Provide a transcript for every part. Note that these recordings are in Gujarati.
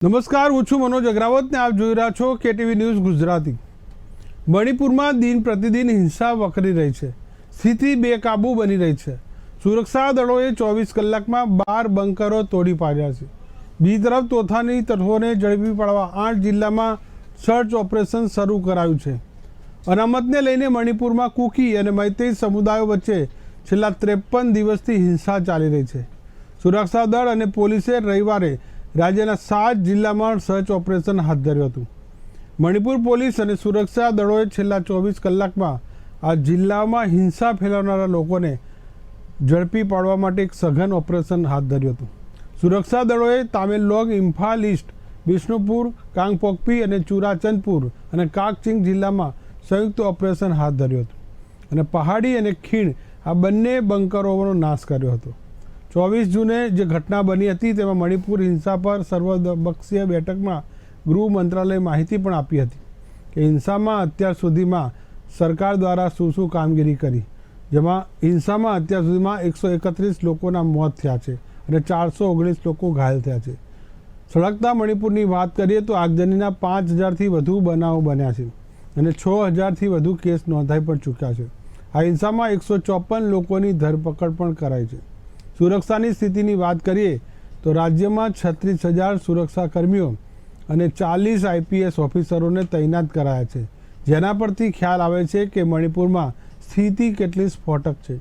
નમસ્કાર, હું છું મનોજ અગ્રાવત ને આપ જોઈ રહ્યા છો કેટીવી ન્યૂઝ ગુજરાતી। મણિપુરમાં દિન પ્રતિદિન હિંસા વકરી રહી છે, સ્થિતિ બેકાબૂ બની રહી છે। સુરક્ષા દળોએ 24 કલાકમાં 12 બંકરો તોડી પાડ્યા છે। બીજી તરફ તોફાની તત્વોને ઝડપી પાડવા 8 જિલ્લામાં સર્ચ ઓપરેશન શરૂ કરાયું છે। અનામતને લઈને મણિપુરમાં કુકી અને મૈતેઈ સમુદાયો વચ્ચે છેલ્લા 53 દિવસથી હિંસા ચાલી રહી છે। સુરક્ષા દળ અને પોલીસે રવિવારે રાજ્યના 7 જિલ્લામાં સર્ચ ઓપરેશન હાથ ધર્યું હતું। મણિપુર પોલીસ અને સુરક્ષા દળોએ છેલ્લા 24 કલાકમાં આ જિલ્લામાં હિંસા ફેલાવનારા લોકોને ઝડપી પાડવા માટે એક સઘન ઓપરેશન હાથ ધર્યું હતું। સુરક્ષા દળોએ તામેલલોંગ, ઇમ્ફાલ ઈસ્ટ, બિષ્ણુપુર, કાંગપોકપી અને ચુરાચંદપુર અને કાકચીંગ જિલ્લામાં સંયુક્ત ઓપરેશન હાથ ધર્યું હતું અને પહાડી અને ખીણ આ બંને બંકરોનો નાશ કર્યો હતો। 24 જૂને જે ઘટના બની હતી તેમાં મણિપુર હિંસા પર સર્વપક્ષીય બેઠકમાં ગૃહ મંત્રાલયે માહિતી પણ આપી હતી કે હિંસામાં અત્યાર સુધીમાં સરકાર દ્વારા શું કામગીરી કરી, જેમાં હિંસામાં અત્યાર સુધીમાં 131 લોકોના મોત થયા છે અને 419 લોકો ઘાયલ થયા છે। સળગતા મણિપુરની વાત કરીએ તો આગજનીના 5000થી વધુ બનાવો બન્યા છે અને 6000થી વધુ કેસ નોંધાઈ પણ ચૂક્યા છે। આ હિંસામાં 154 લોકોની ધરપકડ પણ કરાઈ છે। સુરક્ષાની સ્થિતિની વાત કરીએ તો રાજ્યમાં 36,000 સુરક્ષા કર્મીઓ અને 40 આઈપીએસ ઓફિસરોને તૈનાત કરાયા છે, જેના પરથી ખ્યાલ આવે છે કે મણિપુરમાં સ્થિતિ કેટલી સ્ફોટક છે।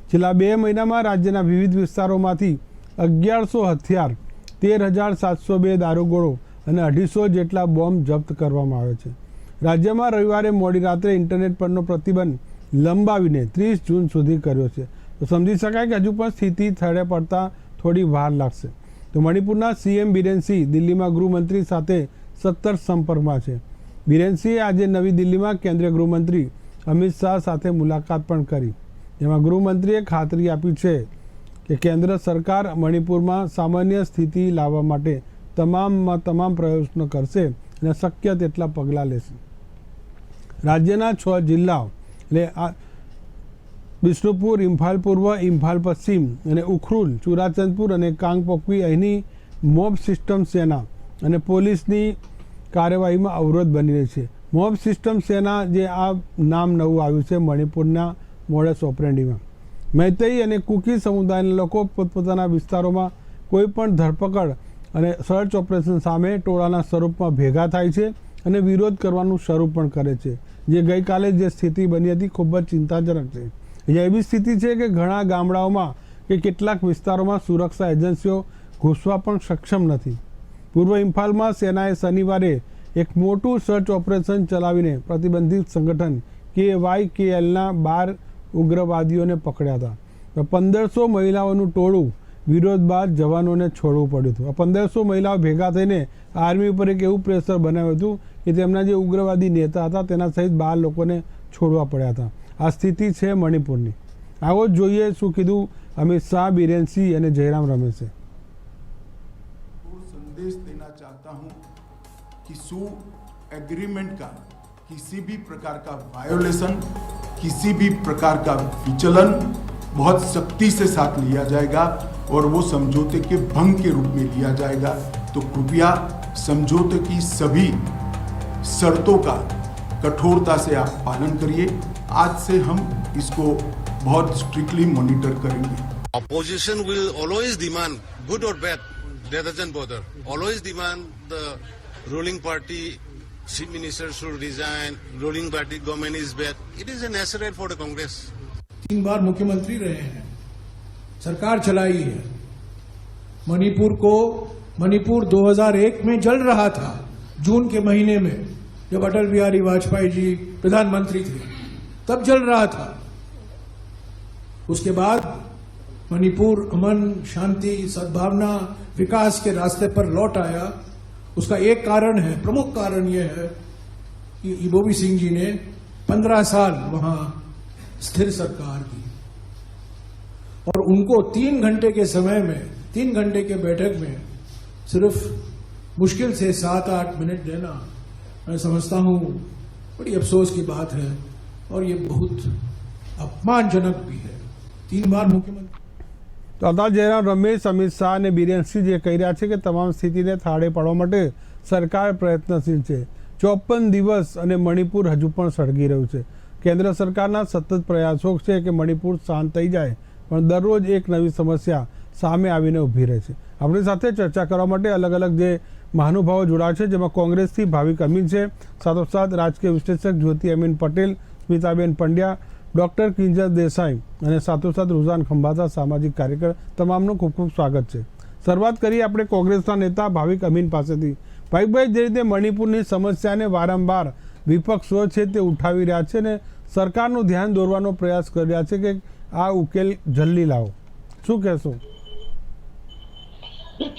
છેલ્લા 2 મહિનામાં રાજ્યના વિવિધ વિસ્તારોમાંથી 1100 હથિયાર, 13,702 દારૂગોળો અને 250 જેટલા બોમ્બ જપ્ત કરવામાં આવ્યા છે। રાજ્યમાં રવિવારે મોડી રાત્રે ઇન્ટરનેટ પરનો પ્રતિબંધ લંબાવીને 30 જૂન સુધી કર્યો છે, તો સમજી શકાય કે હજુ પણ સ્થિતિ થડે પડતા થોડી વાર લાગશે। તો મણિપુરના સીએમ બીરેન સિંહ દિલ્હીમાં ગૃહમંત્રી સાથે સતત સંપર્કમાં છે। બીરેન સિંહે આજે નવી દિલ્હીમાં કેન્દ્રીય ગૃહમંત્રી અમિત શાહ સાથે મુલાકાત પણ કરી, જેમાં ગૃહમંત્રીએ ખાતરી આપી છે કે કેન્દ્ર સરકાર મણિપુરમાં સામાન્ય સ્થિતિ લાવવા માટે તમામ પ્રયત્નો કરશે અને શક્ય તેટલા પગલાં લેશે। રાજ્યના 6 જિલ્લાઓ એટલે બિષ્ણુપુર, ઇમ્ફાલ પૂર્વ, ઇમ્ફાલ પશ્ચિમ અને ઉખરુલ, ચુરાચંદપુર અને કાંગપોકપી અહીંની મોબ સિસ્ટમ સેના અને પોલીસની કાર્યવાહીમાં અવરોધ બની રહી છે। મોબ સિસ્ટમ સેના જે આ નામ નવું આવ્યું છે મણિપુરના મોડસ ઓપરેન્ડીમાં, મૈતેઈ અને કુકી સમુદાયના લોકો પોતપોતાના વિસ્તારોમાં કોઈ પણ ધરપકડ અને સર્ચ ઓપરેશન સામે ટોળાના સ્વરૂપમાં ભેગા થાય છે અને વિરોધ કરવાનું શરૂ પણ કરે છે। જે ગઈકાલે જે સ્થિતિ બની હતી ખૂબ જ ચિંતાજનક છે। એવી સ્થિતિ છે કે ઘણા ગામડાઓમાં કે કેટલાક વિસ્તારોમાં સુરક્ષા એજન્સીઓ ઘૂસવા પણ સક્ષમ નથી। પૂર્વ ઇમ્ફાલમાં સેનાએ શનિવારે એક મોટું સર્ચ ઓપરેશન ચલાવીને પ્રતિબંધિત સંગઠન KYKLના 12 ઉગ્રવાદીઓને પકડ્યા હતા। 1500 મહિલાઓનું ટોળું વિરોધ બાદ જવાનોને છોડવું પડ્યું હતું। આ 1500 મહિલાઓ ભેગા થઈને આર્મી ઉપર એક એવું પ્રેશર બનાવ્યું હતું કે તેમના જે ઉગ્રવાદી નેતા હતા તેના સહિત 12 લોકોને છોડવા પડ્યા હતા। આ સ્થિતિ છે મણિપુરની। આવો જોઈએ શું કીધું અમિત શાહ, બીરેન સિંહ અને જયરામ રમેશે। संदेश देना चाहता हूं कि सू एग्रीमेंट का किसी भी प्रकार का वायोलेशन, किसी भी प्रकार का विचलन बहुत सख्ती से साथ लिया जाएगा और वो समझौते के भंग के रूप में लिया जाएगा। तो कृपया समझौते की सभी शर्तों का कठोरता से आप पालन करिए। आज से हम इसको बहुत स्ट्रिक्टली मॉनिटर करेंगे। Opposition will always demand, good or bad, that doesn't bother. Always demand the ruling party, chief minister should resign, ruling party government is bad. It is a natural for the Congress. 3 बार मुख्यमंत्री रहे हैं, सरकार चलाई है। मणिपुर 2001 में जल रहा था, जून के महीने में जब अटल बिहारी वाजपेयी जी प्रधानमंत्री थे तब जल रहा था। उसके बाद मणिपुर अमन, शांति, सद्भावना, विकास के रास्ते पर लौट आया। उसका एक कारण है, प्रमुख कारण यह है कि इबोबी सिंह जी ने 15 साल वहां स्थिर सरकार की और उनको 3 घंटे के समय में, 3 घंटे के बैठक में सिर्फ मुश्किल से 7-8 मिनट देना, मैं समझता हूं बड़ी अफसोस की बात है और ये बहुत अपमानजनक भी है। 3 बार मुख्यमंत्री તથા જયરામ રમેશ, અમિત શાહ અને બિરેનસિંહ જે કહી રહ્યા છે કે તમામ સ્થિતિને થાળે પાડવા માટે સરકાર પ્રયત્નશીલ છે. 54 દિવસ અને મણિપુર હજુ પણ સળગી રહ્યું છે. કેન્દ્ર સરકારના સતત પ્રયાસો છે કે મણિપુર શાંત થઈ જાય, પણ દરરોજ એક નવી સમસ્યા સામે આવીને ઊભી રહે છે. આપણી સાથે ચર્ચા કરવા માટે અલગ અલગ જે મહાનુભાવો જોડાયા છે, જેમાં કોંગ્રેસથી ભાવિક અમીન છે, સાથોસાથ રાજકીય વિશ્લેષક જ્યોતિ અમીન પટેલ, સ્મિતાબેન પંડ્યા, ડૉક્ટર કિંજલ દેસાઈ અને સાથોસાથ રૂઝાન ખંભાતા, સામાજિક કાર્યકર. તમામનું ખૂબ ખૂબ સ્વાગત છે. શરૂઆત કરીએ આપણે કોંગ્રેસના નેતા ભાવિક અમીન પાસેથી. ભાવિકભાઈ, જે રીતે મણિપુરની સમસ્યાને વારંવાર વિપક્ષો છે તે ઉઠાવી રહ્યા છે ને સરકારનું ધ્યાન દોરવાનો પ્રયાસ કરી રહ્યા છે કે આ ઉકેલ જલ્દી લાવો, શું કહેશો?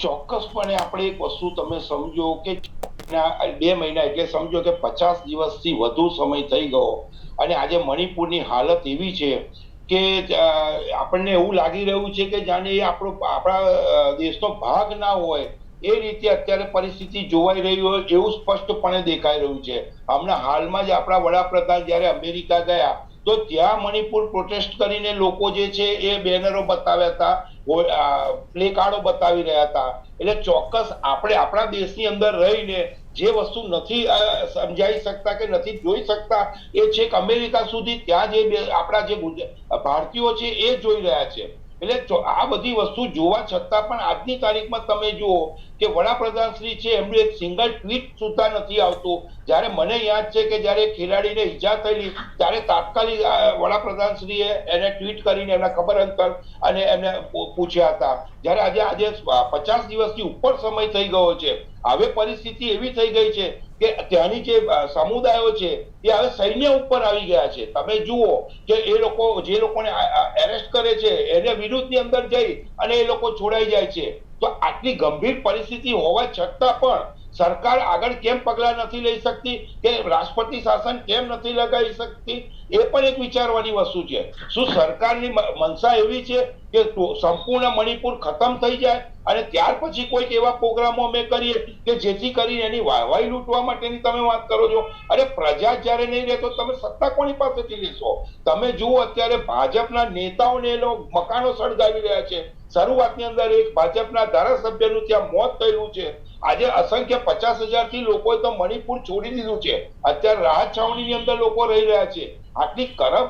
ચોક્કસપણે આપણે એક વસ્તુ તમે સમજો કે 2 મહિના એટલે સમજો કે 50 દિવસથી વધુ સમય થઈ ગયો અને આજે મણિપુરની હાલત એવી છે કે આપણને એવું લાગી રહ્યું છે કે જાણે એ આપણા દેશનો ભાગ ના હોય એ રીતે અત્યારે પરિસ્થિતિ જોવાઈ રહી હોય એવું સ્પષ્ટપણે દેખાઈ રહ્યું છે. હમણાં હાલમાં જ આપણા વડાપ્રધાન જ્યારે અમેરિકા ગયા તો ત્યાં મણિપુર પ્રોટેસ્ટ કરીને લોકો જે છે એ બેનરો બતાવ્યા હતા, પ્લે કાર્ડો બતાવી રહ્યા હતા. એટલે ચોક્કસ આપણે આપણા દેશની અંદર રહીને જે વસ્તુ નથી સમજાઈ શકતા કે નથી જોઈ શકતા એ છેક અમેરિકા સુધી ત્યાં જે આપણા જે ભારતીયો છે એ જોઈ રહ્યા છે. એટલે આ બધી વસ્તુ જોવા છતાં પણ આજની તારીખમાં તમે જુઓ કે વડાપ્રધાન શ્રી છે એમનું એક સિંગલ ટ્વીટ સુદ્ધા નથી આવતું. જ્યારે મને યાદ છે કે જ્યારે ખેલાડીને ઈજા થયેલી ત્યારે તાત્કાલિક વડાપ્રધાન શ્રીએ એને ટ્વીટ કરીને એમના ખબર અંતર અને એમને પૂછ્યા હતા. જ્યારે આજે 50 દિવસથી ઉપર સમય થઈ ગયો છે. હવે પરિસ્થિતિ એવી થઈ ગઈ છે કે ત્યાંની જે સમુદાયો છે એ હવે સૈન્ય ઉપર આવી ગયા છે. તમે જુઓ કે એ લોકો જે લોકોને એરેસ્ટ કરે છે એને વિરુદ્ધની અંદર જઈ અને એ લોકો છોડાઈ જાય છે. તો આટલી ગંભીર પરિસ્થિતિ હોવા છતાં પણ સરકાર આગળ કેમ પગલા નથી લઈ શકતી કે રાષ્ટ્રપતિ શાસન કેમ નથી લગાવી શકતી એ પણ એક વિચારવાની વસ્તુ છે. શું સરકારની મનસા એવી છે કે સંપૂર્ણ મણિપુર ખતમ થઈ જાય અને ત્યાર પછી કોઈક એવા પ્રોગ્રામો અમે કરીએ કે જેથી કરીને એની વાહવાઈ લૂંટવા માટેની તમે વાત કરો છો? અરે પ્રજા જ્યારે નહીં રહે તો તમે સત્તા કોની પાસેથી લેશો? તમે જુઓ અત્યારે ભાજપના નેતાઓને એ લોકો મકાનો સળગાવી રહ્યા છે. શરૂઆતની અંદર એક ભાજપના ધારાસભ્યનું ત્યાં મોત થયેલું છે. આજે અસંખ્ય 50,000 થી લોકોએ તો મણિપુર છોડી દીધું છે. અત્યારે રાહત છાવણીની અંદર લોકો રહી રહ્યા છે. આટલી ખરાબ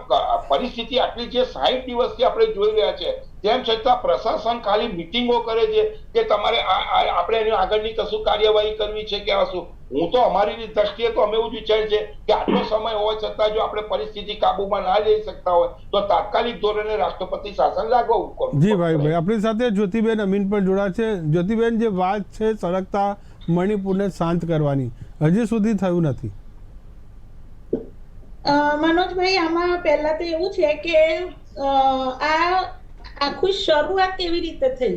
પરિસ્થિતિ આટલી જે 60 દિવસથી આપણે જોઈ રહ્યા છે, તેમ છતાં પ્રશાસન ખાલી મિટિંગો કરે છે કે તમારે આપણે એની આગળની કશું કાર્યવાહી કરવી છે કે શું. હું તો અમારી દ્રષ્ટિએ તો અમે એવું જ વિચારીએ છીએ કે આટલો સમય હોવા છતાં જો આપણે પરિસ્થિતિ કાબુમાં ના લઈ શકતા હોય તો તાત્કાલિક ધોરણે રાષ્ટ્રપતિ શાસન લાગવું કરવું. જી ભાઈ, આપણી સાથે જ્યોતિબેન અમીન પણ જોડા છે. જ્યોતિબેન, જે વાત છે સળગતા મણિપુરને શાંત કરવાની, હજી સુધી થયું નથી. મનોજભાઈ, આમાં પહેલા તો એવું છે કે આ આખું શરૂઆત કેવી રીતે થઈ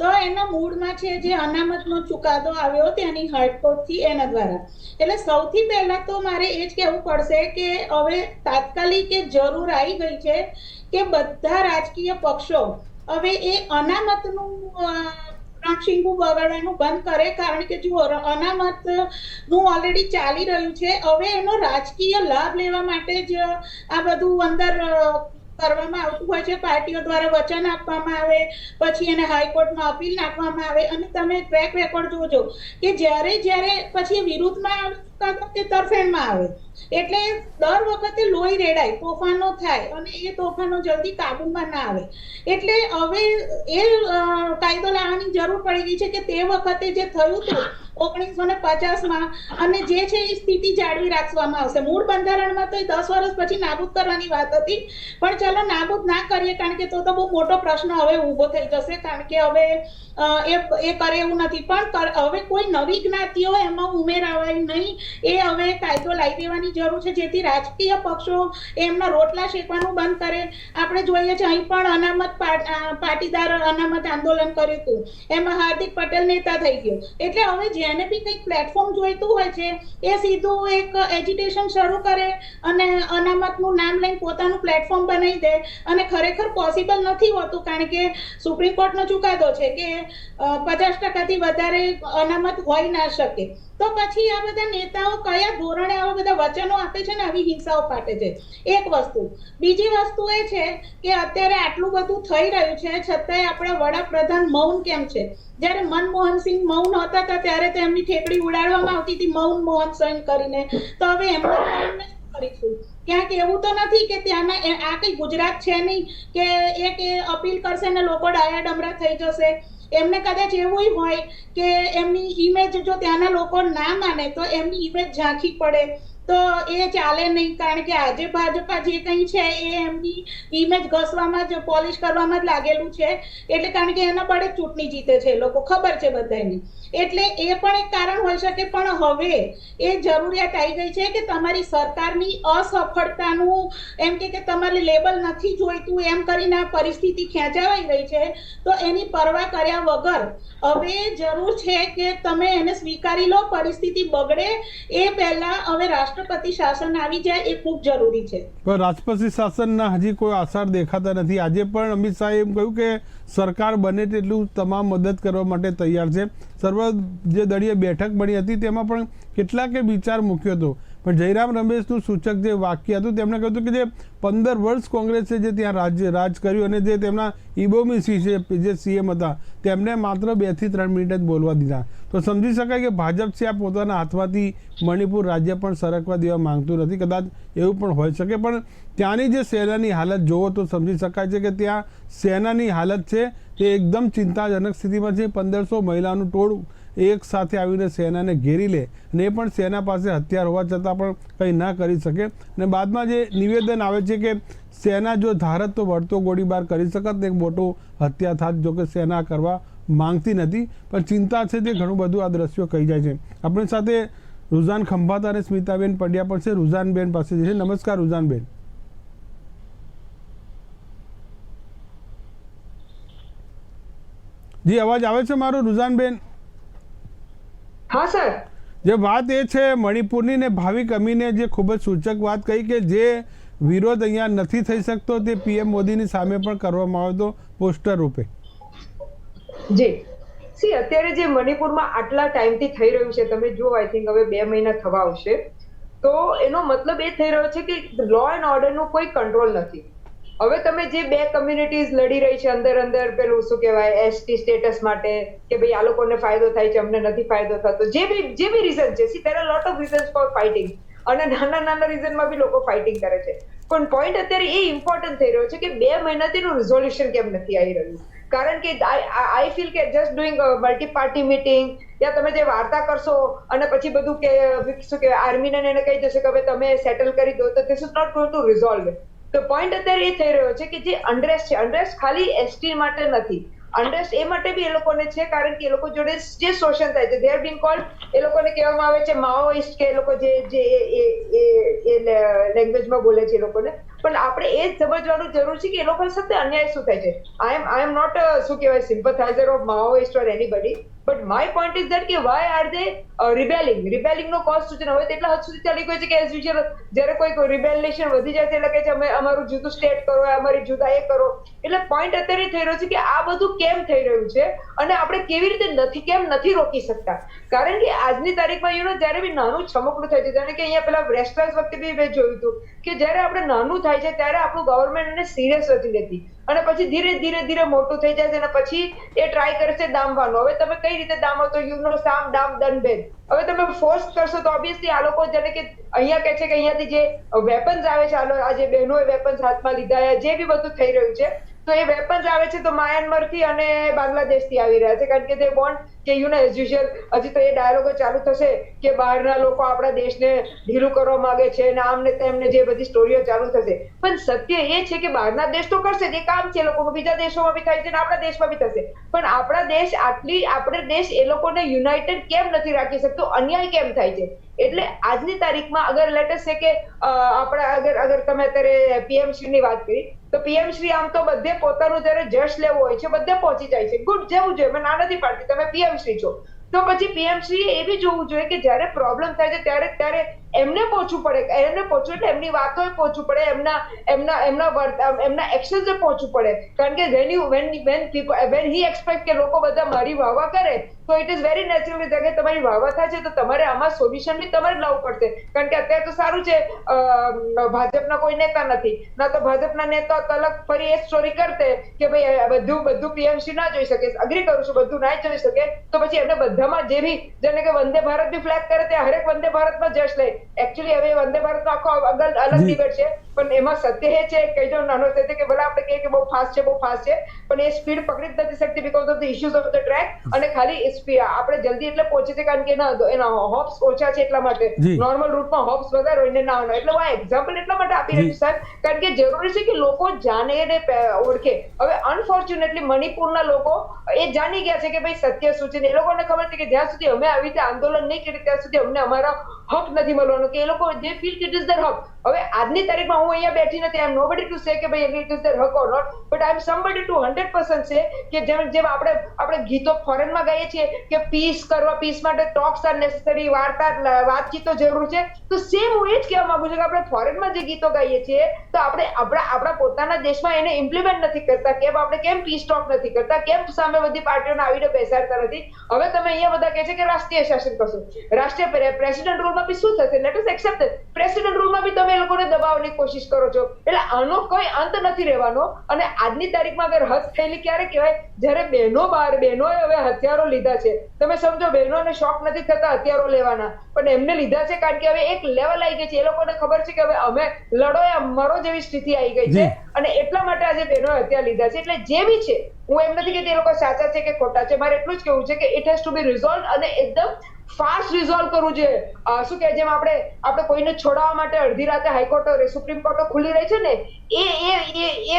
તો એના મૂળમાં છે જે અનામતનો ચુકાદો આવ્યો તેની હાઈકોર્ટથી એના દ્વારા. એટલે સૌથી પહેલા તો મારે એ જ કહેવું પડશે કે હવે તાત્કાલિક એ જરૂર આવી ગઈ છે કે બધા રાજકીય પક્ષો હવે એ અનામતનું રણશીંગું બગાડવાનું બંધ કરે. કારણ કે જો અનામતનું ઓલરેડી ચાલી રહ્યું છે, હવે એનો રાજકીય લાભ લેવા માટે જ આ બધું અંદર કરવામાં આવતું હોય છે. પાર્ટીઓ દ્વારા વચન આપવામાં આવે, પછી એને હાઈકોર્ટમાં અપીલ નાખવામાં આવે અને તમે ટ્રેક રેકોર્ડ જોજો કે જ્યારે પછી વિરુદ્ધમાં કે તરફેણમાં આવે એટલે દર વખતે લોહી રેડાય, તોફાનો થાય અને એ તોફાનો જલ્દી કાબુમાં ના આવે. એટલે હવે એ કાયદો લાવવાની જરૂર પડી ગઈ છે કે તે વખતે જે થયું હતું 1950માં અને જે છે એ સ્થિતિ જાળવી રાખવામાં આવશે. મૂળ બંધારણમાં તો એ 10 વર્ષ પછી નાબૂદ કરવાની વાત હતી, પણ ચાલો નાબૂદ ના કરીએ કારણ કે તો બહુ મોટો પ્રશ્ન હવે ઊભો થઈ જશે. કારણ કે હવે એ કરે એવું નથી, પણ હવે કોઈ નવી જ્ઞાતિઓ એમાં ઉમેરાવાય નહીં. એ હવે કાયદો લાવી દેવાની જરૂર છે જેથી રાજકીય પક્ષો એમના રોટલા શેકવાનું બંધ કરે. આપણે જોઈએ છીએ અહીં પણ અનામત પાટીદાર અનામત આંદોલન કર્યું હતું, એમાં હાર્દિક પટેલ નેતા થઈ ગયો. એટલે હવે જેને બી કંઈક પ્લેટફોર્મ જોઈતું હોય છે એ સીધું એક એજિટેશન શરૂ કરે અને અનામતનું નામ લઈને પોતાનું પ્લેટફોર્મ બનાવી દે અને ખરેખર પોસિબલ નથી હોતું. કારણ કે સુપ્રીમ કોર્ટનો ચુકાદો છે કે 50% વધારે અનામત હોઈ ના શકે. તો પછી આ બધા નેતા નેતાઓ કયા ધોરણે આવા બધા વચનો આપે છે ને આવી હિંસાઓ ફાટે છે, એક વસ્તુ. બીજી વસ્તુ એ છે કે અત્યારે આટલું બધું થઈ રહ્યું છે છતાંય આપણા વડાપ્રધાન મૌન કેમ છે? જ્યારે મનમોહન સિંહ મૌન હતા ત્યારે તો એમની ઠેકડી ઉડાડવામાં આવતી હતી મૌન મોહન સિંહ કરીને, તો હવે એમના મૌનને શું કરીશું? ક્યાંક એવું તો નથી કે ત્યાંના આ કઈ ગુજરાત છે નહીં કે એક અપીલ કરશે ને લોકો ડાયા ડમરા થઈ જશે. એમને કદાચ એવું હોય કે એમની ઇમેજ જો ત્યાંના લોકો ના માને તો એમની ઇમેજ ઝાંખી પડે તો એ ચાલે નહીં, કારણ કે આજે ભાજપા જે કંઈ છે એ એમની ઇમેજ ઘસવામાં જ પોલિશ કરવામાં જ લાગેલું છે, એટલે કારણ કે એના બળે ચૂંટણી જીતે છે લોકો, ખબર છે બધાની. એટલે એ પણ એક કારણ હોઈ શકે. પણ હવે એ જરૂરિયાત આવી ગઈ છે કે તમારી સરકારની અસફળતાનું એમ કે તમારે લેબલ નથી જોઈતું એમ કરીને આ પરિસ્થિતિ ખેંચાવાઈ રહી છે, તો એની પરવા કર્યા વગર હવે જરૂર છે કે તમે એને સ્વીકારી લો. પરિસ્થિતિ બગડે એ પહેલા હવે રાષ્ટ્રપતિ શાસન આવી જાય એ ખૂબ જરૂરી છે. પણ રાષ્ટ્રપતિ શાસનના હજી કોઈ આસાર દેખાતા નથી. આજે પણ અમિત શાહે એમ કહ્યું કે સરકાર બને તેટલું તમામ મદદ કરવા માટે તૈયાર છે. સર્વ જે દળીય બેઠક બની હતી તેમાં પણ કેટલાકે વિચાર મૂક્યો હતો, પણ જયરામ રમેશનું સૂચક જે વાક્ય હતું તેમણે કહ્યું કે જે 15 વર્ષ કોંગ્રેસે જે ત્યાં રાજ કર્યું અને જે તેમના ઇબોમી સિંહ છે જે સીએમ હતા તેમને માત્ર 2 થી 3 મિનિટ જ બોલવા દીધા. તો સમજી શકાય કે ભાજપ છે આ પોતાના હાથમાંથી મણિપુર રાજ્ય પણ સરકવા દેવા માંગતું નથી. કદાચ એવું પણ હોઈ શકે, પણ ત્યાંની જે સેનાની હાલત જોવો તો સમજી શકાય છે કે ત્યાં સેનાની હાલત છે તે એકદમ ચિંતાજનક સ્થિતિમાં છે. 1500 મહિલાનું ટોળું એક સાથે આવીને સેનાને ઘેરી લે અને એ પણ સેના પાસે હથિયાર હોવા છતાં પણ કંઈ ના કરી શકે. અને બાદમાં જે નિવેદન આવે છે કે સેના જો ધારત તો વળતો ગોળીબાર કરી શકત, એક મોટો હત્યા થાત. જો કે સેના કરવા માંગતી નથી, પણ ચિંતા છે તે ઘણું બધું આ દ્રશ્યો કહી જાય છે. આપણી સાથે રુઝાન ખંભાત અને સ્મિતાબેન પંડ્યા પણ છે. રુઝાનબેન પાસે છે. નમસ્કાર રુઝાનબેન. જી અવાજ આવે છે મારો રુઝાનબેન? હા સર. જે વાત એ છે મણિપુરની ને ભાવિક અમીને જે ખૂબ જ સૂચક વાત કહી કે જે વિરોધ અહીંયા નથી થઈ શકતો તે પીએમ મોદીની સામે પણ કરવામાં આવ્યો હતો પોસ્ટર રૂપે. જી સી અત્યારે જે મણિપુરમાં આટલા ટાઈમથી થઈ રહ્યું છે તમે જો આઈ થિંક હવે 2 મહિના થવા આવશે, તો એનો મતલબ એ થઈ રહ્યો છે કે લો એન્ડ ઓર્ડરનું કોઈ કંટ્રોલ નથી. હવે તમે જે 2 કમ્યુનિટીઝ લડી રહી છે અંદર પેલું શું કહેવાય એસટી સ્ટેટસ માટે કે ભાઈ આ લોકોને ફાયદો થાય છે અમને નથી ફાયદો થતો, જે બી રીઝન છે, see there are lot of reasons for fighting, અને નાના રીઝનમાં બી લોકો ફાઇટિંગ કરે છે. પણ પોઈન્ટ અત્યારે એ ઇમ્પોર્ટન્ટ થઈ રહ્યો છે કે 2 મહિનાથી એનું રિઝોલ્યુશન કેમ નથી આવી રહ્યું? કારણ કે આઈ ફીલ કે just doing multi party meeting યા તમે જે વાર્તા કરશો અને પછી બધું કે શું કે આર્મીને એને કહી દેશે કે હવે તમે સેટલ કરી દો, તો this is not going to resolve. તો પોઈન્ટ અત્યારે એ થઈ રહ્યો છે કે જે અનરેસ્ટ છે, અનરેસ્ટ ખાલી એસટી માટે નથી, અનરેસ્ટ એ માટે બી એ લોકોને છે કારણ કે એ લોકો જોડે જે શોષણ થાય છે, દે આર બીંગ કોલ્ડ, એ લોકોને કહેવામાં આવે છે માઓઇસ્ટ, કે એ લોકો જે લેંગ્વેજમાં બોલે છે એ લોકોને. પણ આપણે એ જ સમજવાનું જરૂર છે કે એ લોકો સાથે અન્યાય શું થાય છે. આઈ એમ નોટ શું કહેવાય sympathizer of Maoist or anybody, but my point is that કે why are they rebelling no cost શું છે? હવે તેટલા હદ સુધી ચાલી ગયો છે કે એઝ યુઝ્યુઅલ જ્યારે કોઈ રિબેલેશન વધી જાય છે એટલે કે છે અમે અમારું જુદું સ્ટેટ કરો, અમારી જુદા એ કરો. એટલે પોઈન્ટ અત્યારે થઈ રહ્યો છે કે આ બધું કેમ થઈ રહ્યું છે અને આપણે કેવી રીતે કેમ નથી રોકી શકતા? કારણ કે આજની તારીખમાં જ્યારે બી નાનું છમકડું થાય છે, જાણે કે અહીંયા પેલા રેસ્ટર્સ વખતે બી મેં જોયું હતું કે જ્યારે આપણે નાનું થાય છે ત્યારે આપણું ગવર્મેન્ટ એને સિરિયસ નથી લેતી અને પછી ધીરે મોટું થઈ જાય છે અને પછી એ ટ્રાય કરે છે દામવાનો. હવે તમે કઈ રીતે દામો? તો સામ દામ દન ભેદ. હવે તમે ફોર્સ કરશો તો ઓબ્વિયસલી આ લોકો જેને કે અહીંયા કહે છે કે અહીંયાથી જે વેપન્સ આવે છે, આ જે બહેનોએ વેપન્સ હાથમાં લીધા, જે બી બધું થઈ રહ્યું છે, તો એ વેપન્સ આવે છે તો મ્યાનમારથી અને બાંગ્લાદેશથી આવી રહ્યા છે, કારણ કે દે વોન્ટ કે એઝ યુઝ્યુઅલ હજી તો એ ડાયલોગો ચાલુ થશે કે બહારના લોકો આપણા દેશને ઢીલું કરવા માંગે છે અને આમને તેમને જે બધી સ્ટોરીઓ ચાલુ થશે. પણ સત્ય એ છે કે બહારના દેશ તો કરશે જ, એ કામ છે એ લોકોનું, બીજા દેશોમાં બી થાય છે અને આપણા દેશમાં બી થશે. પણ આપણો દેશ એ લોકોને યુનાઇટેડ કેમ નથી રાખી શકતો? અન્યાય કેમ થાય છે? એટલે આજની તારીખમાં અગર લેટેસ્ટ છે કે આપણા અગર તમે અત્યારે પીએમશ્રી ની વાત કરી, તો પીએમશ્રી આમ તો બધે પોતાનું જ્યારે જશ લેવું હોય છે બધે પહોંચી જાય છે, ગુડ, જેવું જોઈએ, મેં ના નથી પાડતી, તમે પીએમશ્રી છો, તો પછી પીએમશ્રી એ બી જોવું જોઈએ કે જ્યારે પ્રોબ્લેમ થાય છે ત્યારે એમને પહોંચવું પડે, એમને પહોંચવું એટલે એમની વાતોએ પહોંચવું પડે, એમના એક્શન્સે પહોંચવું પડે. કારણ કે when he expect કે લોકો બધા મારી વાહવા કરે, તો ઇટ ઇઝ વેરી નેચરલ કે તમારી વાહવા થાય છે તો તમારે આમાં સોલ્યુશન બી તમારે જ લાવવું પડશે. કારણ કે અત્યારે તો સારું છે, ભાજપના કોઈ નેતા નથી, ના તો ભાજપના નેતા અલગ ફરી એ સ્ટોરી કરતે કે ભાઈ બધું પીએમસી ના જોઈ શકે. અગ્રી કરું છું, બધું ના જોઈ શકે તો પછી એમને બધામાં જે બી, જેને કે વંદે ભારત બી ફ્લેગ કરે તે હરેક વંદે ભારતમાં જશ લે. એકચ્યુઅલી હવે વંદે ભારતનો આખો અલગ ડિબેટ છે, પણ એમાં સત્ય એ છે, કઈ જો નાનો સત્ય કે ભલે આપણે કહીએ કે બહુ ફાસ્ટ છે, પણ એ સ્પીડ પકડી જ નથી શકતી because of the issues of the track. અને ખાલી આપણે જલ્દી એટલે પહોંચે છે કારણ કે એના હોપ્સ ઓછા છે, એટલા માટે. નોર્મલ રૂટમાં હોપ્સ વધારે હોય ને ના હોય. એટલે હું આ એક્ઝામ્પલ એટલા માટે આપી રહી છું સાહેબ, કારણ કે જરૂરી છે કે લોકો જાણે ને ઓળખે. હવે અનફોર્ચ્યુનેટલી મણિપુરના લોકો એ જાણી ગયા છે કે ભાઈ સત્ય શું છે, ને એ લોકોને ખબર છે કે જ્યાં સુધી અમે આવી રીતે આંદોલન નહીં કરીએ ત્યાં સુધી અમને અમારા હક નથી મળવાનો, કે એ લોકો જે ફીલ કે ઇટ ઇઝ ધેર હક. હવે આજની તારીખમાં હું અહીંયા બેઠી નથી, આઈ એમ નોબડી ટુ સે કે ભાઈ ઇટ ઇઝ ધેર હક or not, but I am somebody to 100% say કે જેમ આપણે ગીતો ફોરેનમાં ગાઈએ છીએ કે પીસ માટે ટોક્સ આર નેસેસરી, વાતચીતો જરૂર છે, તો સેમ હું એ જ કહેવા માંગુ છું કે આપણે ફોરેનમાં જે ગીતો ગાઈએ છીએ તો આપણે આપણા પોતાના દેશમાં એને ઇમ્પ્લિમેન્ટ નથી કરતા. આપણે કેમ પીસ ટોક નથી કરતા, કેમ સામે બધી પાર્ટીઓને આવીને બેસાડતા નથી. હવે તમે અહીંયા બધા કહે છે કે રાષ્ટ્રીય શાસન કરશું, રાષ્ટ્રીય પ્રેસિડેન્ટ રૂલમાં બી શું થશે? Let us accept it. President રૂલમાં બી તમે એ લોકોને દબાવવાની કોશિશ કરો છો, એટલે આનો કોઈ અંત નથી રહેવાનો. અને આજની તારીખમાં અગર હદ થયેલી ક્યારે કહેવાય? જ્યારે બહેનોએ હવે હથિયારો લીધા છે. તમે સમજો, બહેનોને શોખ નથી થતા હથિયારો લેવાના, પણ એમને લીધા છે કારણ કે હવે એક લેવલ આવી ગઈ છે, એ લોકોને ખબર છે કે હવે અમે લડો યા મરો જેવી સ્થિતિ આવી ગઈ છે, અને એટલા માટે આજે બહેનોએ હથિયાર લીધા છે. એટલે જે બી છે, હું એમ નથી કે તે લોકો સાચા છે કે ખોટા છે, મારે એટલું જ કહેવું છે કે it has to be resolve, અને એકદમ ફાસ્ટ રિઝોલ્વ કરવું જોઈએ. શું કે જેમ આપણે કોઈને છોડાવવા માટે અડધી રાતે હાઈકોર્ટ સુપ્રીમ કોર્ટો ખુલી રહી છે ને, એ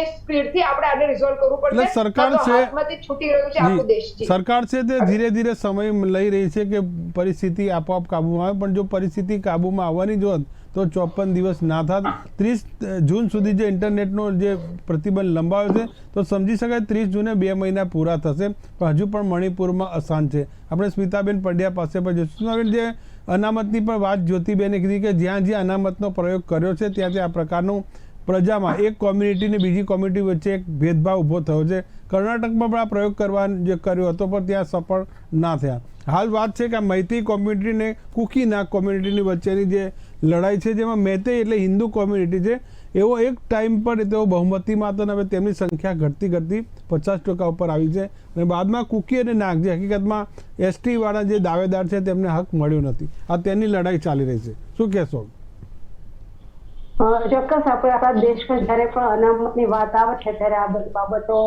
સ્પીડથી આપણે આને રિઝોલ્વ કરવું પડશે. સરકાર છે હાથમાંથી છૂટી રહ્યું છે આપણો દેશ. સરકાર છે તે ધીરે ધીરે સમય લઈ રહી છે કે પરિસ્થિતિ આપોઆપ કાબૂમાં આવે, પણ જો પરિસ્થિતિ કાબૂમાં આવવાની જ હોત તો 54 દિવસ ના થાત. 30 જૂન સુધી જે ઇન્ટરનેટનો જે પ્રતિબંધ લંબાવ્યો છે તો સમજી શકાય 30 જૂને 2 મહિના પૂરા થશે, પણ હજુ પણ મણિપુરમાં અશાંત છે. આપણે સ્મિતાબેન પંડ્યા પાસે પણ જઈશું. સ્મિતાબેન, જે અનામતની પણ વાત જ્યોતિબેને કીધી કે જ્યાં અનામતનો પ્રયોગ કર્યો છે ત્યાં આ પ્રકારનું પ્રજામાં એક કોમ્યુનિટી ને બીજી કોમ્યુનિટી વચ્ચે એક ભેદભાવ ઊભો થયો છે. કર્ણાટકમાં પણ આ પ્રયોગ જે કર્યો હતો પણ ત્યાં સફળ ના થયા. હાલ વાત છે કે આ મૈતી કોમ્યુનિટી ને કુકી નાગ કોમ્યુનિટીની વચ્ચેની જે લડાઈ છે, જેમાં મૈતેઈ એટલે હિન્દુ કોમ્યુનિટી છે, એવો એક ટાઈમ પર તેઓ બહુમતીમાં હતો, અને હવે તેમની સંખ્યા ઘટતી 50% ઉપર આવી છે, અને બાદમાં કુકી અને નાગ જે હકીકતમાં એસટી વાળા જે દાવેદાર છે તેમને હક મળ્યો નથી. આ તેની લડાઈ ચાલી રહી છે, શું કહેશો? ચોક્કસ. આપણા દેશમાં જયારે પણ અનામતની વાત આવે છે ત્યારે આ બધી બાબતો